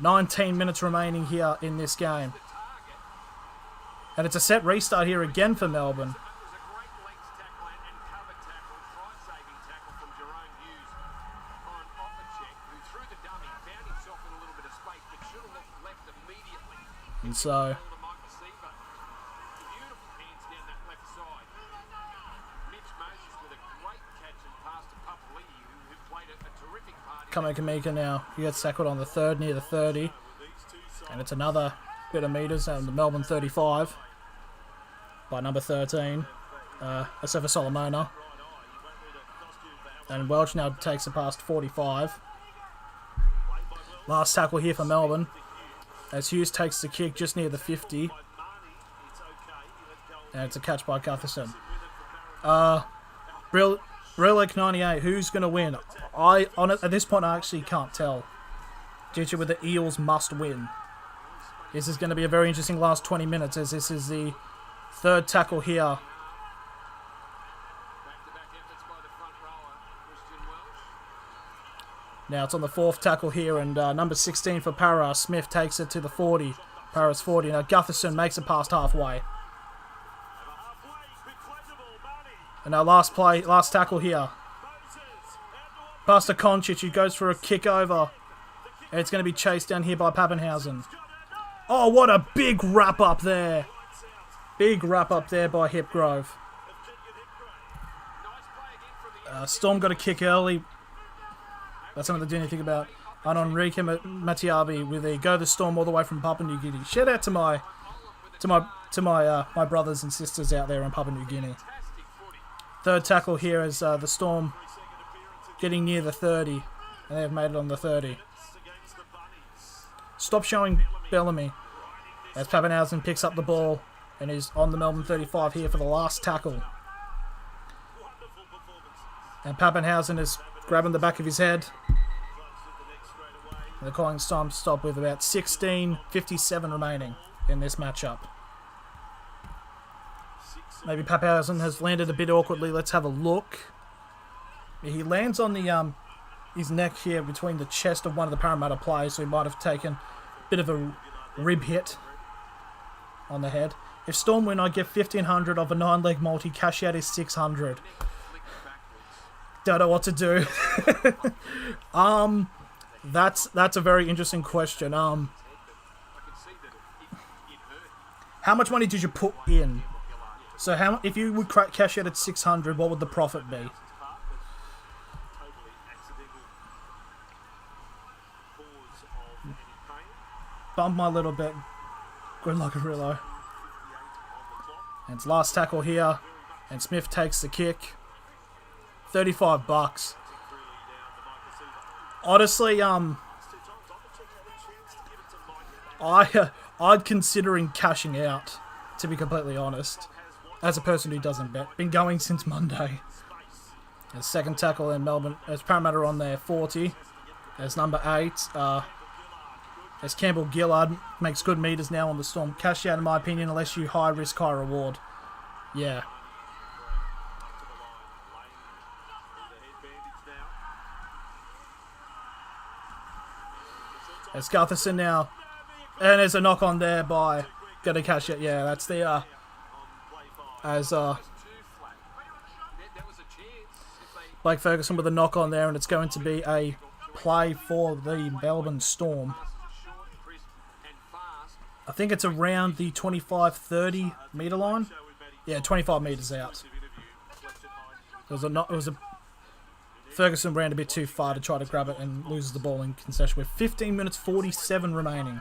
19 minutes remaining here in this game. And it's a set restart here again for Melbourne. And so Kamika now, he gets tackled on the third, near the 30. And it's another bit of metres on the Melbourne 35 by number 13, Asafa Solomona. And Welch now takes it past 45. Last tackle here for Melbourne as Hughes takes the kick just near the 50. And it's a catch by Gutherson. Relic 98, who's going to win? At this point, I actually can't tell. Due to with the Eels must win. This is going to be a very interesting last 20 minutes as this is the third tackle here. Now it's on the fourth tackle here, and number 16 for Parra, Smith takes it to the 40. Parra's 40. Now Gutherson makes it past halfway. And our last tackle here. Pass to Koncic, who goes for a kick over. And it's going to be chased down here by Pappenhausen. Oh, what a big wrap up there. Big wrap up there by Hipgrove. Storm got a kick early. That's something to do anything about. And Enrique Matiabi with a go the Storm all the way from Papua New Guinea. Shout out to my brothers and sisters out there in Papua New Guinea. Third tackle here is the Storm getting near the 30. And they've made it on the 30. Stop showing Bellamy. As Pappenhausen picks up the ball and is on the Melbourne 35 here for the last tackle. And Pappenhausen is grabbing the back of his head. And they're calling time to stop with about 16:57 remaining in this matchup. Maybe Pappenhausen has landed a bit awkwardly. Let's have a look. He lands on the his neck here between the chest of one of the Parramatta players, so he might have taken a bit of a rib hit on the head. If Storm win, I get 1,500 of a 9-leg multi. Cash out is 600. Don't know what to do. That's a very interesting question. How much money did you put in? So if you would cash out at 600, what would the profit be? Bump my little bit. Good luck, Arillo. And it's last tackle here. And Smith takes the kick. $35. Honestly, I'd considering cashing out, to be completely honest. As a person who doesn't bet. Been going since Monday. There's second tackle in Melbourne. There's Parramatta on there, 40. There's number 8. There's Campbell Gillard. Makes good meters now on the Storm. Cash out, in my opinion, unless you high risk, high reward. Yeah. There's Gutherson now. And there's a knock on there by... Gotta cash it. Yeah, that's the as Too flat. There was a chance if they Blake Ferguson with a knock on there, and it's going to be a play for the Melbourne Storm. passes short, crisp, and fast. I think it's around the 25-30 metre line. Yeah, 25 metres out. Ferguson ran a bit too far to try to grab it and loses the ball in concession with 15 minutes 47 remaining.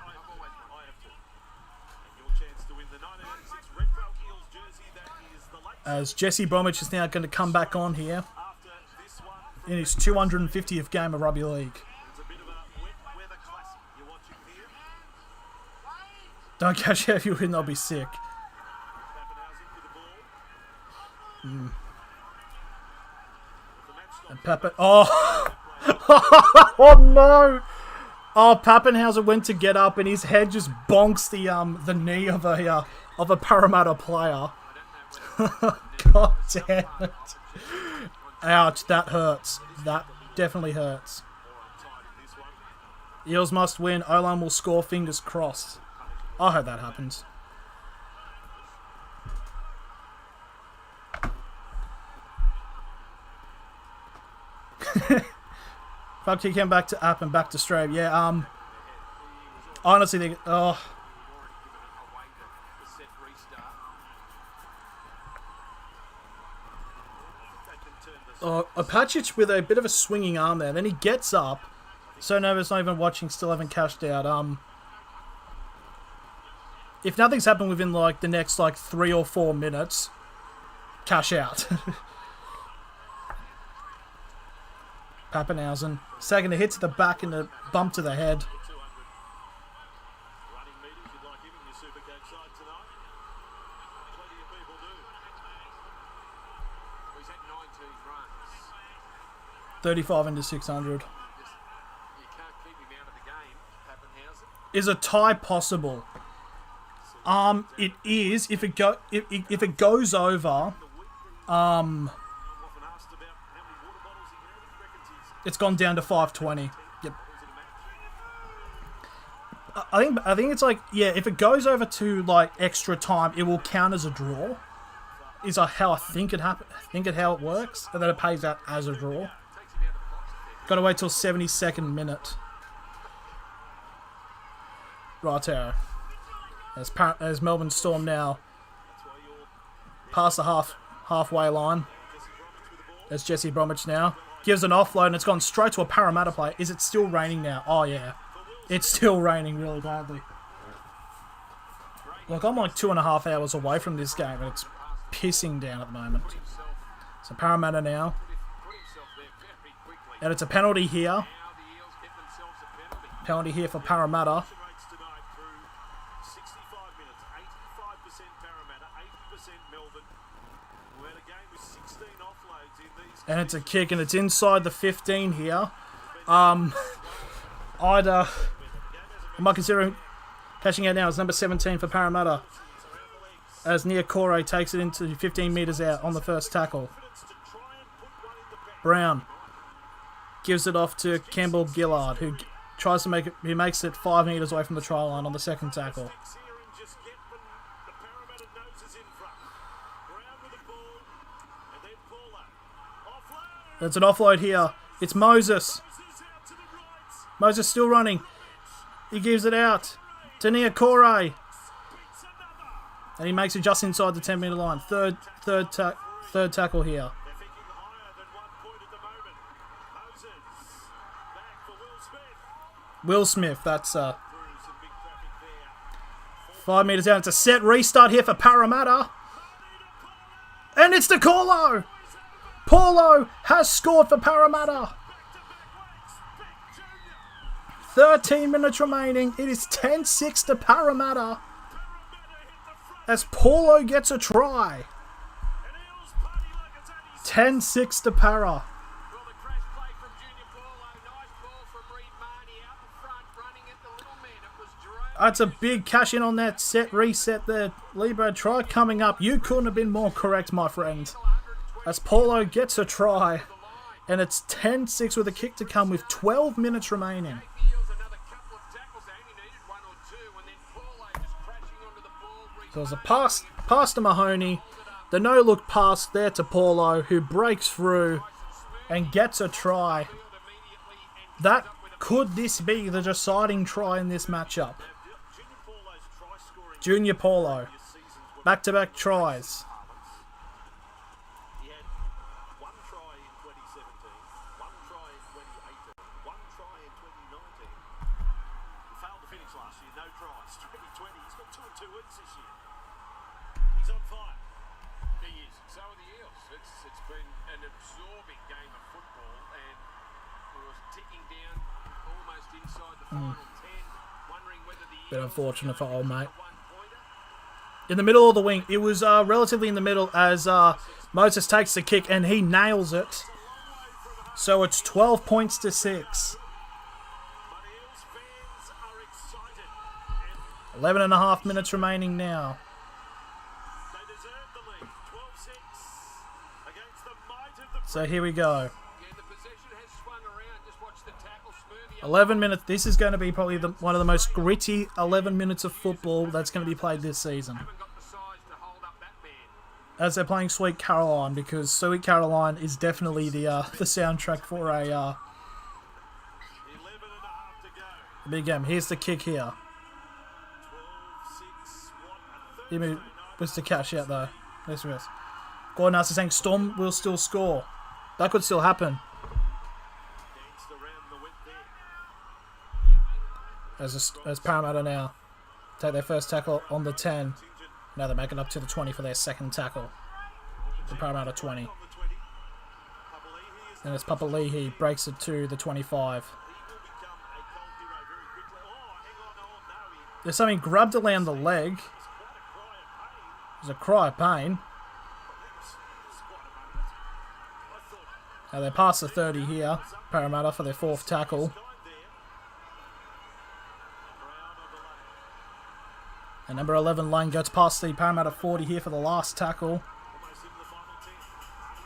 As Jesse Bromwich is now going to come back on here in his 250th game of rugby league. Don't catch out if you win, they'll be sick. And Papa. Oh! Oh no! Oh, Pappenhausen went to get up and his head just bonks the knee of a Parramatta player. God damn it! Ouch! That hurts. That definitely hurts. Eels must win. Olan will score. Fingers crossed. I hope that happens. Fuck, he came back to app and back to stream. Yeah, honestly, they, oh. Apache with a bit of a swinging arm there. Then he gets up. So nervous, not even watching, still haven't cashed out. If nothing's happened within like the next like 3 or 4 minutes, cash out. Pappenhausen. Second, a hit to the back and a bump to the head. Running meetings, you'd like him in your Supercoach side tonight? Plenty of people do. He's had 19 runs. 35 into 600. You can't keep him out of the game, Pappenhausen. Is a tie possible? It is if it goes over. Often asked about how many water bottles he had. He reckons he's It's gone down to 520. Yep. I think it's like, yeah, if it goes over to like extra time, it will count as a draw. Is how I think it how it works, and then it pays out as a draw. Got to wait till 72nd minute. Righto. As Melbourne Storm now past the halfway line. There's Jesse Bromwich now. Gives an offload and it's gone straight to a Parramatta player. Is it still raining now? Oh yeah. It's still raining really badly. Look, I'm like 2.5 hours away from this game and it's pissing down at the moment. So Parramatta now. And it's a penalty here. Now the Eels get themselves a penalty. Penalty here for Parramatta. rates tonight through 65 minutes. 85% Parramatta, 80% Melbourne. We had a game with 16 offloads in these. And it's a kick and it's inside the 15 here. I might consider cashing out now. It's number 17 for Parramatta. As Nia Corey takes it into 15 metres out on the first tackle. Brown gives it off to Campbell Gillard, who tries to make it. He makes it 5 metres away from the try line on the second tackle. There's an offload here. It's Moses. Moses still running. He gives it out to Nia Corey. And he makes it just inside the 10-metre line. Third tackle here. Will Smith, that's 5 metres out. It's a set restart here for Parramatta. And it's DeCorlo. Paulo has scored for Parramatta. 13 minutes remaining. It is 10-6 to Parramatta. As Paulo gets a try. 10-6 to Para. Well, the crash play from Junior Paulo. Nice ball from Reed Marnie out in front, running at the little man. It was Jerome. That's a big cash in on that set reset there. Libra try coming up. You couldn't have been more correct, my friend. As Paulo gets a try. And it's 10-6 with a kick to come with 12 minutes remaining. Eels another couple of tackles. They only needed 1 or 2, and then Paulo just crashing onto the ball. So it's a pass to Mahoney. The no-look pass there to Paulo, who breaks through and gets a try. That could this be the deciding try in this matchup? Junior Paulo. Back-to-back tries. He had one try in 2017, one try in 2018, one try in 2019. He failed to finish last year, no tries. 2020, he's got 2 and 2 wins this year. He's on fire. He is. So are the Eels. It's been an absorbing game of football, and it was ticking down almost inside the final 10, wondering whether the Bit Eels unfortunate for old mate. one-pointer. In the middle of the wing. It was relatively in the middle as Moses takes the kick and he nails it. So it's 12 points to 6. But Eels fans are excited. 11 and a half minutes remaining now. They deserve the lead. 12-6 against the might of the... So here we go. Yeah, the possession has swung around. Just watch the tackle smoothie. 11 minutes. This is going to be probably one of the most gritty 11 minutes of football that's going to be played this season. Haven't got the size to hold up that man. As they're playing Sweet Caroline, because Sweet Caroline is definitely the soundtrack for a 11 and a half to go. big game. Here's the kick here. 12-6. What a Give me Thursday night. was the catch out though. Yes, yes. Gordon Arce saying Storm will still score. That could still happen. Danced around the width there. As Parramatta now take their first tackle on the 10. Now they're making up to the 20 for their second tackle. The Parramatta 20. On the 20. Papali'i is And as Papali'i breaks it to the 25. he will become a cold hero very quickly. Oh, hang on. Oh, no. There's something grabbed around the leg. It's quite There's a cry of pain. a cry of pain. It's quite a moment. I thought Now they pass the 30 here. Parramatta for their fourth tackle. time there. Brown on the lane. And number 11 Lane gets past the Parramatta 40 here for the last tackle. Almost into the final 10.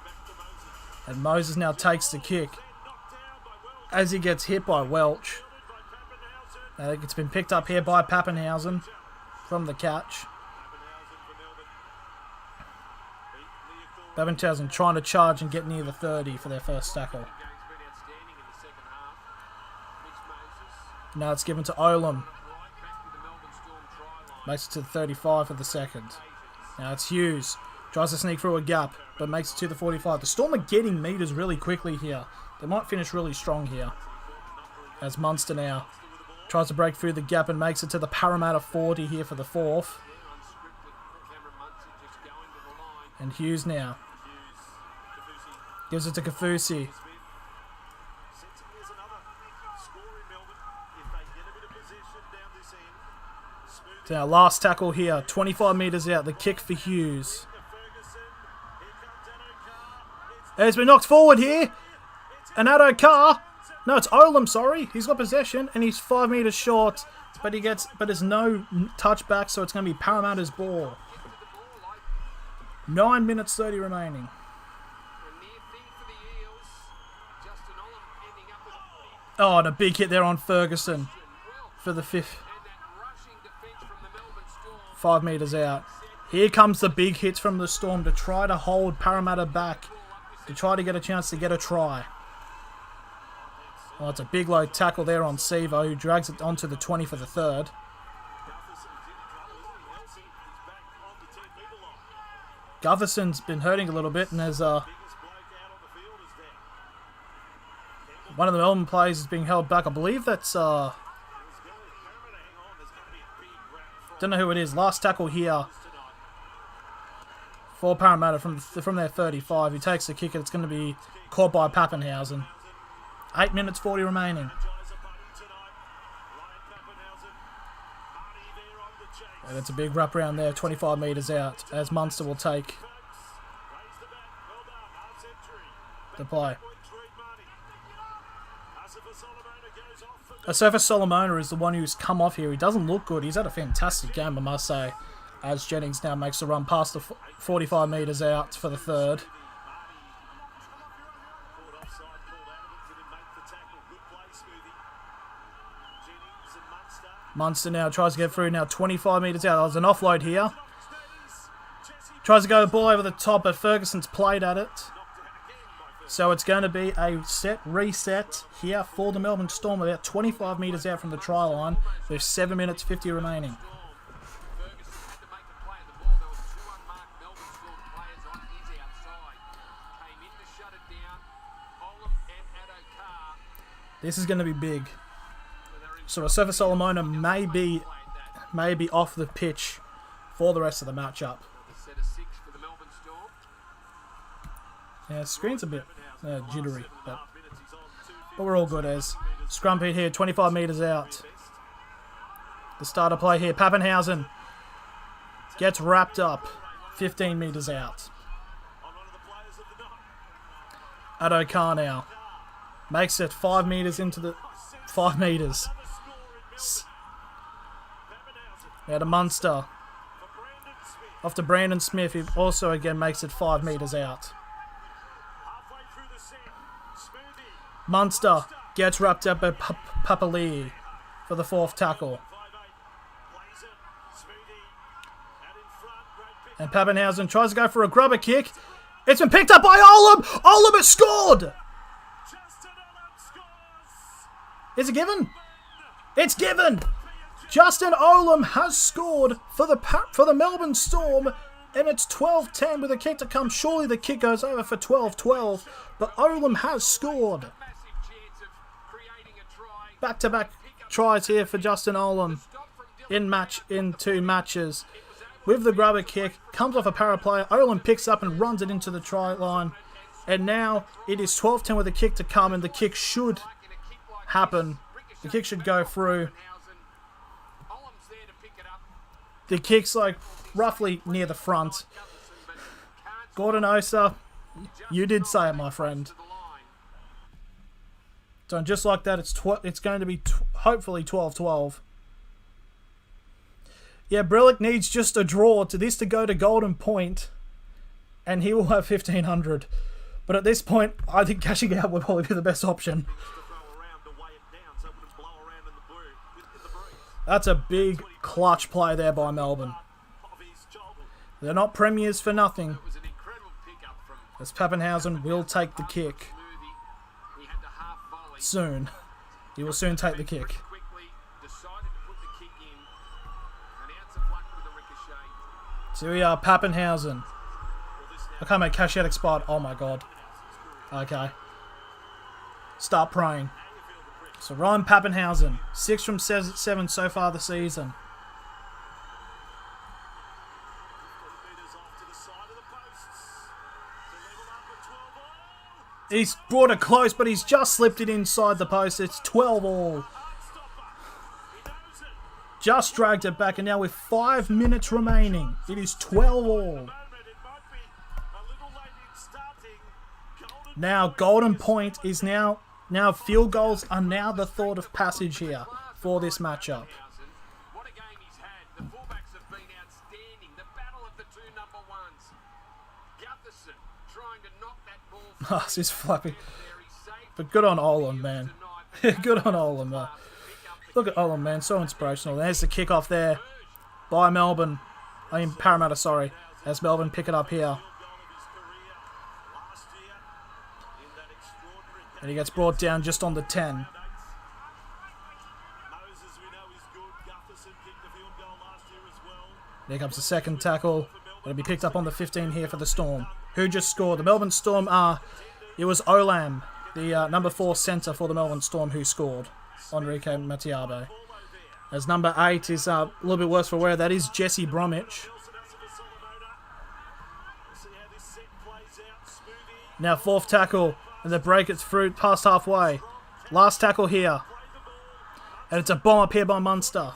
Back to Moses. And Moses now takes the kick Knocked down by Welch. as he gets hit by Welch. By Pappenhausen. Now it's been picked up here by Pappenhausen from the catch. Pappenhausen for Melbourne. Beat Leocourt. Pappenhausen trying to charge and get near the 30 for their first tackle. Game's been outstanding in the second half. Mitch Moses Now it's given to Olam. right back to the Melbourne Storm try line. Makes it to the 35 for the second. Now it's Hughes. Tries to sneak through a gap, but makes it to the 45. The Storm are getting meters really quickly here. They might finish really strong here. As Munster now tries to break through the gap and makes it to the Parramatta 40 here for the fourth. Unscripted. Cameron Munson just going to the line. And Hughes now Kafusi. gives it to Kafusi. Sensing there's another score in Melbourne. If they get a bit of possession down this end. Smooth Now last tackle here, 25 metres out. The kick for Hughes. to Ferguson. Here comes Addo Carr. It's been knocked forward here. And Addo Carr. No, it's Olam, sorry. He's got possession and he's 5 metres short. But there's no touchback, so it's going to be Parramatta's ball. 9 minutes 30 remaining. A near thing for the Eels. Justin Olam ending up with a Oh, and a big hit there on Ferguson for the fifth. and that rushing defence from the Melbourne Storm. 5 metres out. Here comes the big hits from the Storm to try to hold Parramatta back. To try to get a chance to get a try. Oh, it's a big low tackle there on Sevo, who drags it onto the 20 for the third. Gutherson's been hurting a little bit, and there's one of the Melbourne players is being held back. I believe that's don't know who it is. Last tackle here for Parramatta from their 35. He takes the kick and it's going to be caught by Pappenhausen. 8 minutes 40 remaining. And it's a big wrap around there, 25 metres out, as Munster will take the play. Asafa Solomona is the one who's come off here. He doesn't look good. He's had a fantastic game, I must say, as Jennings now makes a run past the 45 metres out for the third. Munster now tries to get through, now 25 metres out. There's an offload here. Tries to go the ball over the top, but Ferguson's played at it. So it's going to be a reset here for the Melbourne Storm, about 25 metres out from the try line, with 7 minutes 50 remaining. Ferguson had to make a play on the ball. There were 2 unmarked Melbourne Storm players on his outside. Came in to shut it down. Olam and Adokar. This is going to be big. So Asafa Solomona may be off the pitch for the rest of the matchup. Set of 6 for the Melbourne Storm. Yeah, screen's a bit jittery, but we're all good as. Scrum pit here, 25 metres out. The starter play here, Pappenhausen gets wrapped up, 15 metres out. Adokar now makes it 5 metres into the 5 metres. Now to Munster. Off to Brandon Smith, who also again makes it 5 metres out. Munster gets wrapped up by Papali'i for the 4th tackle. And Pappenhausen tries to go for a grubber kick. It's been picked up by Olam! Olam has scored! Is it given? It's given! Justin Olam has scored for the Melbourne Storm, and it's 12-10 with a kick to come. Surely the kick goes over for 12-12, but Olam has scored. Back-to-back tries here for Justin Olam in 2 matches. With the grubber kick, comes off a para player. Olam picks up and runs it into the try line. And now it is 12-10 with a kick to come, and the kick should happen. The kick should go through. The kick's like roughly near the front. Gordon Osa, you did say it, my friend. So just like that, it's going to be hopefully 12-12. Yeah, Brillick needs just a draw to this to go to Golden Point, and he will have 1,500. But at this point, I think cashing out would probably be the best option. That's a big clutch play there by Melbourne. They're not premiers for nothing. As Pappenhausen will take the kick. Soon. He will soon take the kick. So we are Pappenhausen. I can't make cash out expired. Oh my god. Okay. Start praying. So Ryan Pappenhausen, 6 from 7 so far this season. He's brought it close, but he's just slipped it inside the post. It's 12 all. Just dragged it back, and now with 5 minutes remaining, it is 12 all. Now Golden Point is now field goals are now the thought of passage here for this matchup. What a game he's had. The fullbacks have been outstanding. The battle of the 2 number 1s. Gutherson trying to knock that ball. Oh, this is flappy. But good on Olam, man. Good on Olam. Look at Olam, man. So inspirational. There's the kickoff there by Melbourne. Parramatta, sorry. As Melbourne pick it up here. And he gets brought down just on the 10. There comes the second tackle. It'll be picked up on the 15 here for the Storm. Who just scored? The Melbourne Storm it was Olam, the number 4 centre for the Melbourne Storm, who scored. Enrique Matiabe. As number 8 is a little bit worse for wear. That is Jesse Bromwich. Now 4th tackle. And the break it's through past halfway. Last tackle here. And it's a bomb up here by Munster.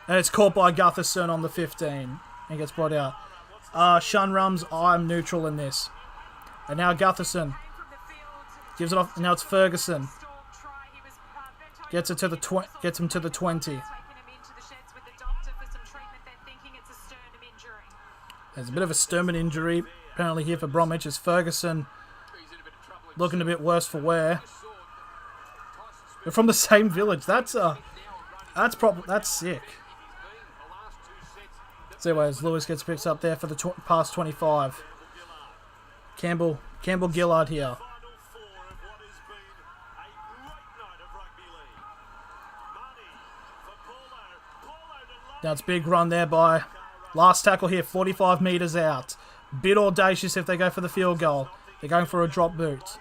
And it's caught by Gutherson on the 15. And gets brought out. Sean Rums, I'm neutral in this. And now Gutherson gives it off. Now it's Ferguson. Gets him to the 20. There's a bit of a sternum injury apparently here for Bromwich, as Ferguson looking a bit worse for wear. They're from the same village. That's sick. So anyways, Lewis gets picked up there for the past 25. Campbell Gillard here. Final four of what has been a great night of rugby league. Money for Paulo to Now it's a big run there by last tackle here, 45 metres out. Bit audacious if they go for the field goal. They're going for a drop boot. from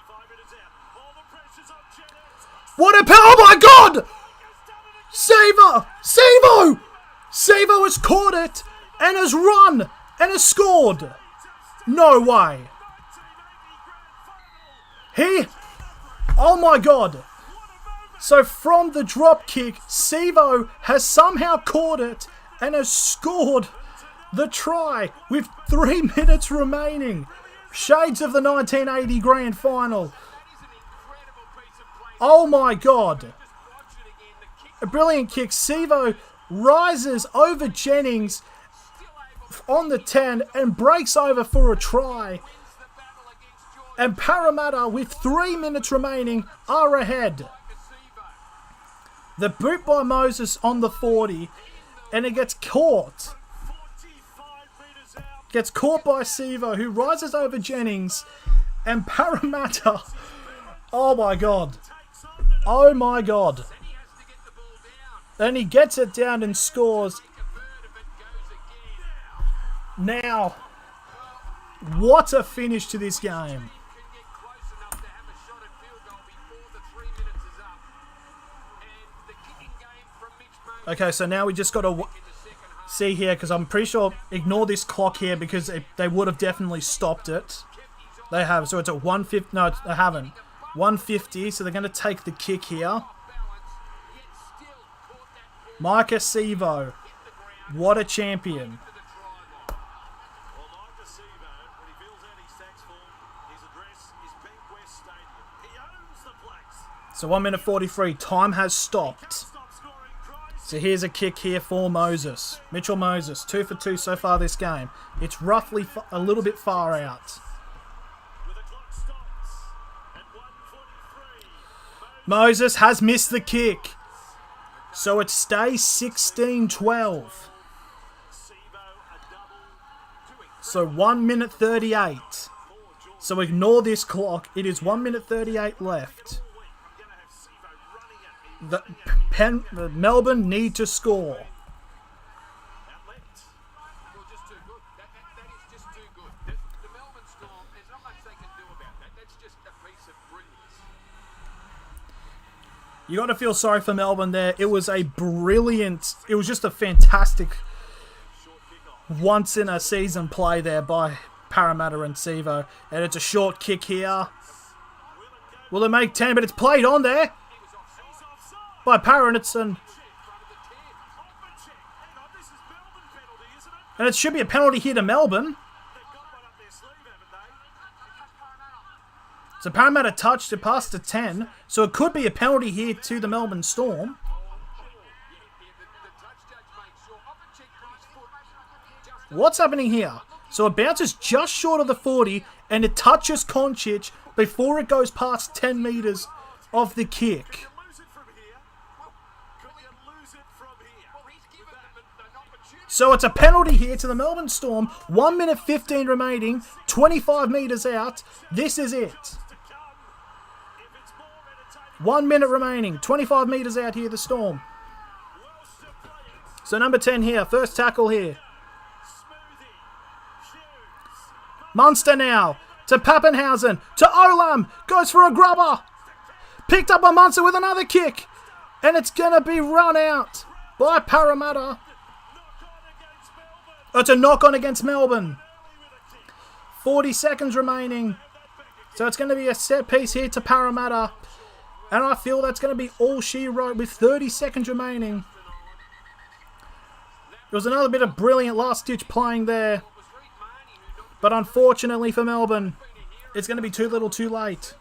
45 minutes out. All the pressure's on Jennings. What a oh my god! Savo has caught it and has run and has scored. No way. Oh my god. So from the drop kick, Sevo has somehow caught it and has scored the try with 3 minutes remaining. Shades of the 1980 grand final. Oh my god. A brilliant kick. Sevo rises over Jennings on the 10 and breaks over for a try. And Parramatta, with 3 minutes remaining, are ahead. The boot by Moses on the 40, and it gets caught. 45 metres out. Gets caught by Sevo, who rises over Jennings, and Parramatta. Oh my god. Oh my god. And he gets it down and scores. Now, what a finish to this game. Okay, so now we just got to see here, because I'm pretty sure, ignore this clock here, because they would have definitely stopped it. They have, so it's at 150, no, they haven't. 150, so they're going to take the kick here. Micah Sevo, what a champion. Well, Micah Sevo, when he fills out his tax form, his address is Bank West Stadium. He owns the place. So 1 minute 43, time has stopped. Stop scoring, Christ. So here's a kick here for Moses. Mitchell Moses, 2 for 2 so far this game. It's roughly a little bit far out. With the clock stops at 1:43. Moses has missed the kick. So it stays 16-12. Sevo, a double. So 1 minute 38. So ignore this clock. It is 1 minute 38 left. I'm going to have Sevo running at me. Melbourne need to score. Outlet. Well, just too good. That is just too good. The Melbourne Storm, there's not much they can do about that. That's just a piece of brilliance. You got to feel sorry for Melbourne there. It was just a fantastic once in a season play there by Parramatta and Sevo. And it's a short kick here. Will it make 10? But it's played on there by Parramatta. And it should be a penalty here to Melbourne. So Parramatta touched it past the 10. So it could be a penalty here to the Melbourne Storm. What's happening here? So it bounces just short of the 40 and it touches Koncic before it goes past 10 metres of the kick. So it's a penalty here to the Melbourne Storm. 1 minute 15 remaining, 25 metres out. This is it. 1 minute remaining, 25 metres out here, the Storm. So number 10 here, first tackle here. Munster now, to Pappenhausen, to Olam, goes for a grubber. Picked up by Munster with another kick. And it's going to be run out by Parramatta. It's a knock-on against Melbourne. 40 seconds remaining. So it's going to be a set piece here to Parramatta. And I feel that's going to be all she wrote with 30 seconds remaining. It was another bit of brilliant last-ditch playing there. But unfortunately for Melbourne, it's going to be too little too late.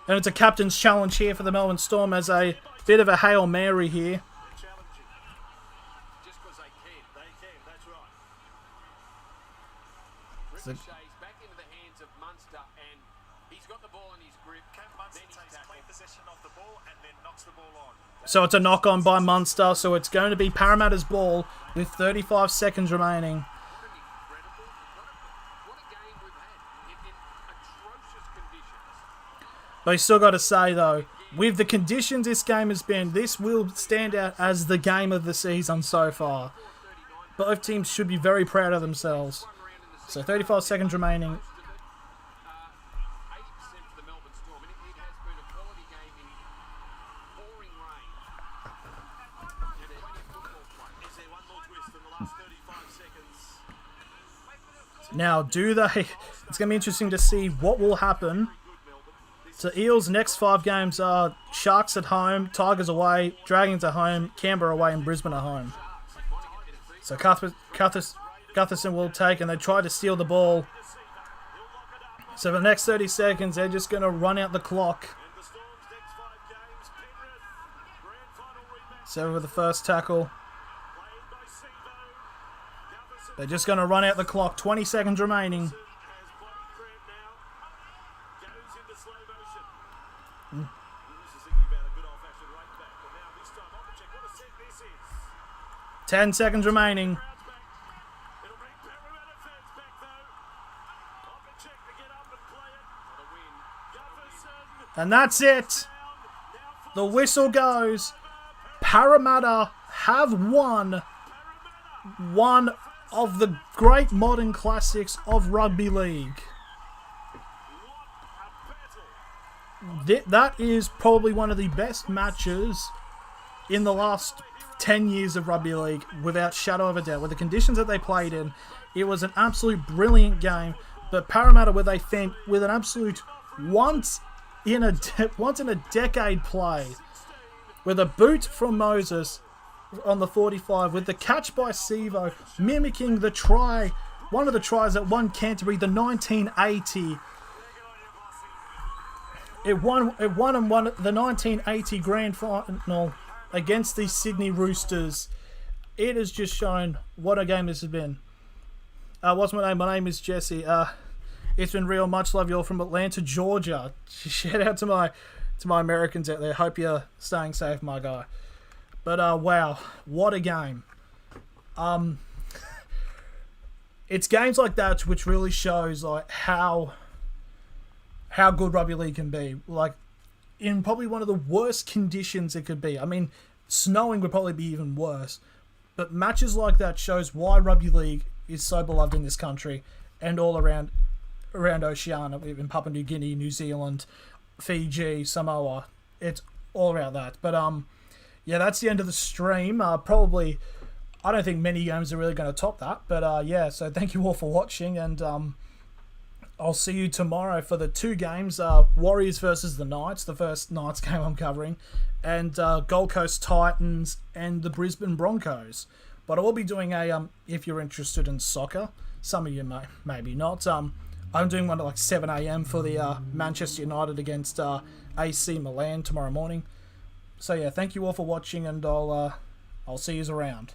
And it's a captain's challenge here for the Melbourne Storm as a bit of a Hail Mary here. Just because they can. They can, that's right. Ricochets back into the hands of Munster, and he's got the ball in his grip. Munster Then he's takes tackled. clean possession of the ball. ball and then knocks the ball on. So it's a knock-on by Munster, so it's going to be Parramatta's ball with 35 seconds remaining. What a game we've had in atrocious conditions. But you still got to say, though, with the conditions this game has been, this will stand out as the game of the season so far. Both teams should be very proud of themselves. So 35 seconds remaining. 80% for the Melbourne Storm, and it has been a quality game in pouring rain. And plenty of football play. Is there one more twist in the last 35 seconds? Now, do they... It's going to be interesting to see what will happen. So Eels' next 5 games are Sharks at home, Tigers away, Dragons at home, Canberra away, and Brisbane at home. So Gutherson will take, and they try to steal the ball. So for the next 30 seconds, they're just going to run out the clock. The Storm's next 5 games, Penrith, grand final rematch So with the first tackle, played by Sevo. Gutherson they're just going to run out the clock. 20 seconds remaining. has body cramp now. Goes into slow motion. This is thinking about a good old-fashioned right back, but now this time off the check. What a set this is. 10 seconds remaining. Crowds back. It'll bring Parramatta fans back though. Off the check to get up and play it. What a win. Gutherson And that's it. The whistle goes. Parramatta have won one of the great modern classics of rugby league. That is probably one of the best matches in the last 10 years of rugby league, without shadow of a doubt. With the conditions that they played in, it was an absolute brilliant game. But Parramatta, with an absolute once in a decade play, with a boot from Moses on the 45, with the catch by Sevo, mimicking the try, one of the tries that won Canterbury, the 1980. It won the 1980 grand final against the Sydney Roosters. It has just shown what a game this has been. What's my name? My name is Jesse. It's been real. Much love, you all from Atlanta, Georgia. Shout out to my Americans out there. Hope you're staying safe, my guy. But wow, what a game. It's games like that which really shows like how good rugby league can be. Like, in probably one of the worst conditions it could be. I mean, snowing would probably be even worse. But matches like that shows why rugby league is so beloved in this country and all around Oceania, in Papua New Guinea, New Zealand, Fiji, Samoa. It's all around that. But yeah, that's the end of the stream. Probably, I don't think many games are really going to top that. But yeah, so thank you all for watching, and I'll see you tomorrow for the 2 games, Warriors versus the Knights, the first Knights game I'm covering, and Gold Coast Titans and the Brisbane Broncos. But I will be doing a, if you're interested in soccer, some of you maybe not, I'm doing one at like 7 a.m. for the Manchester United against AC Milan tomorrow morning. So yeah, thank you all for watching, and I'll see you around.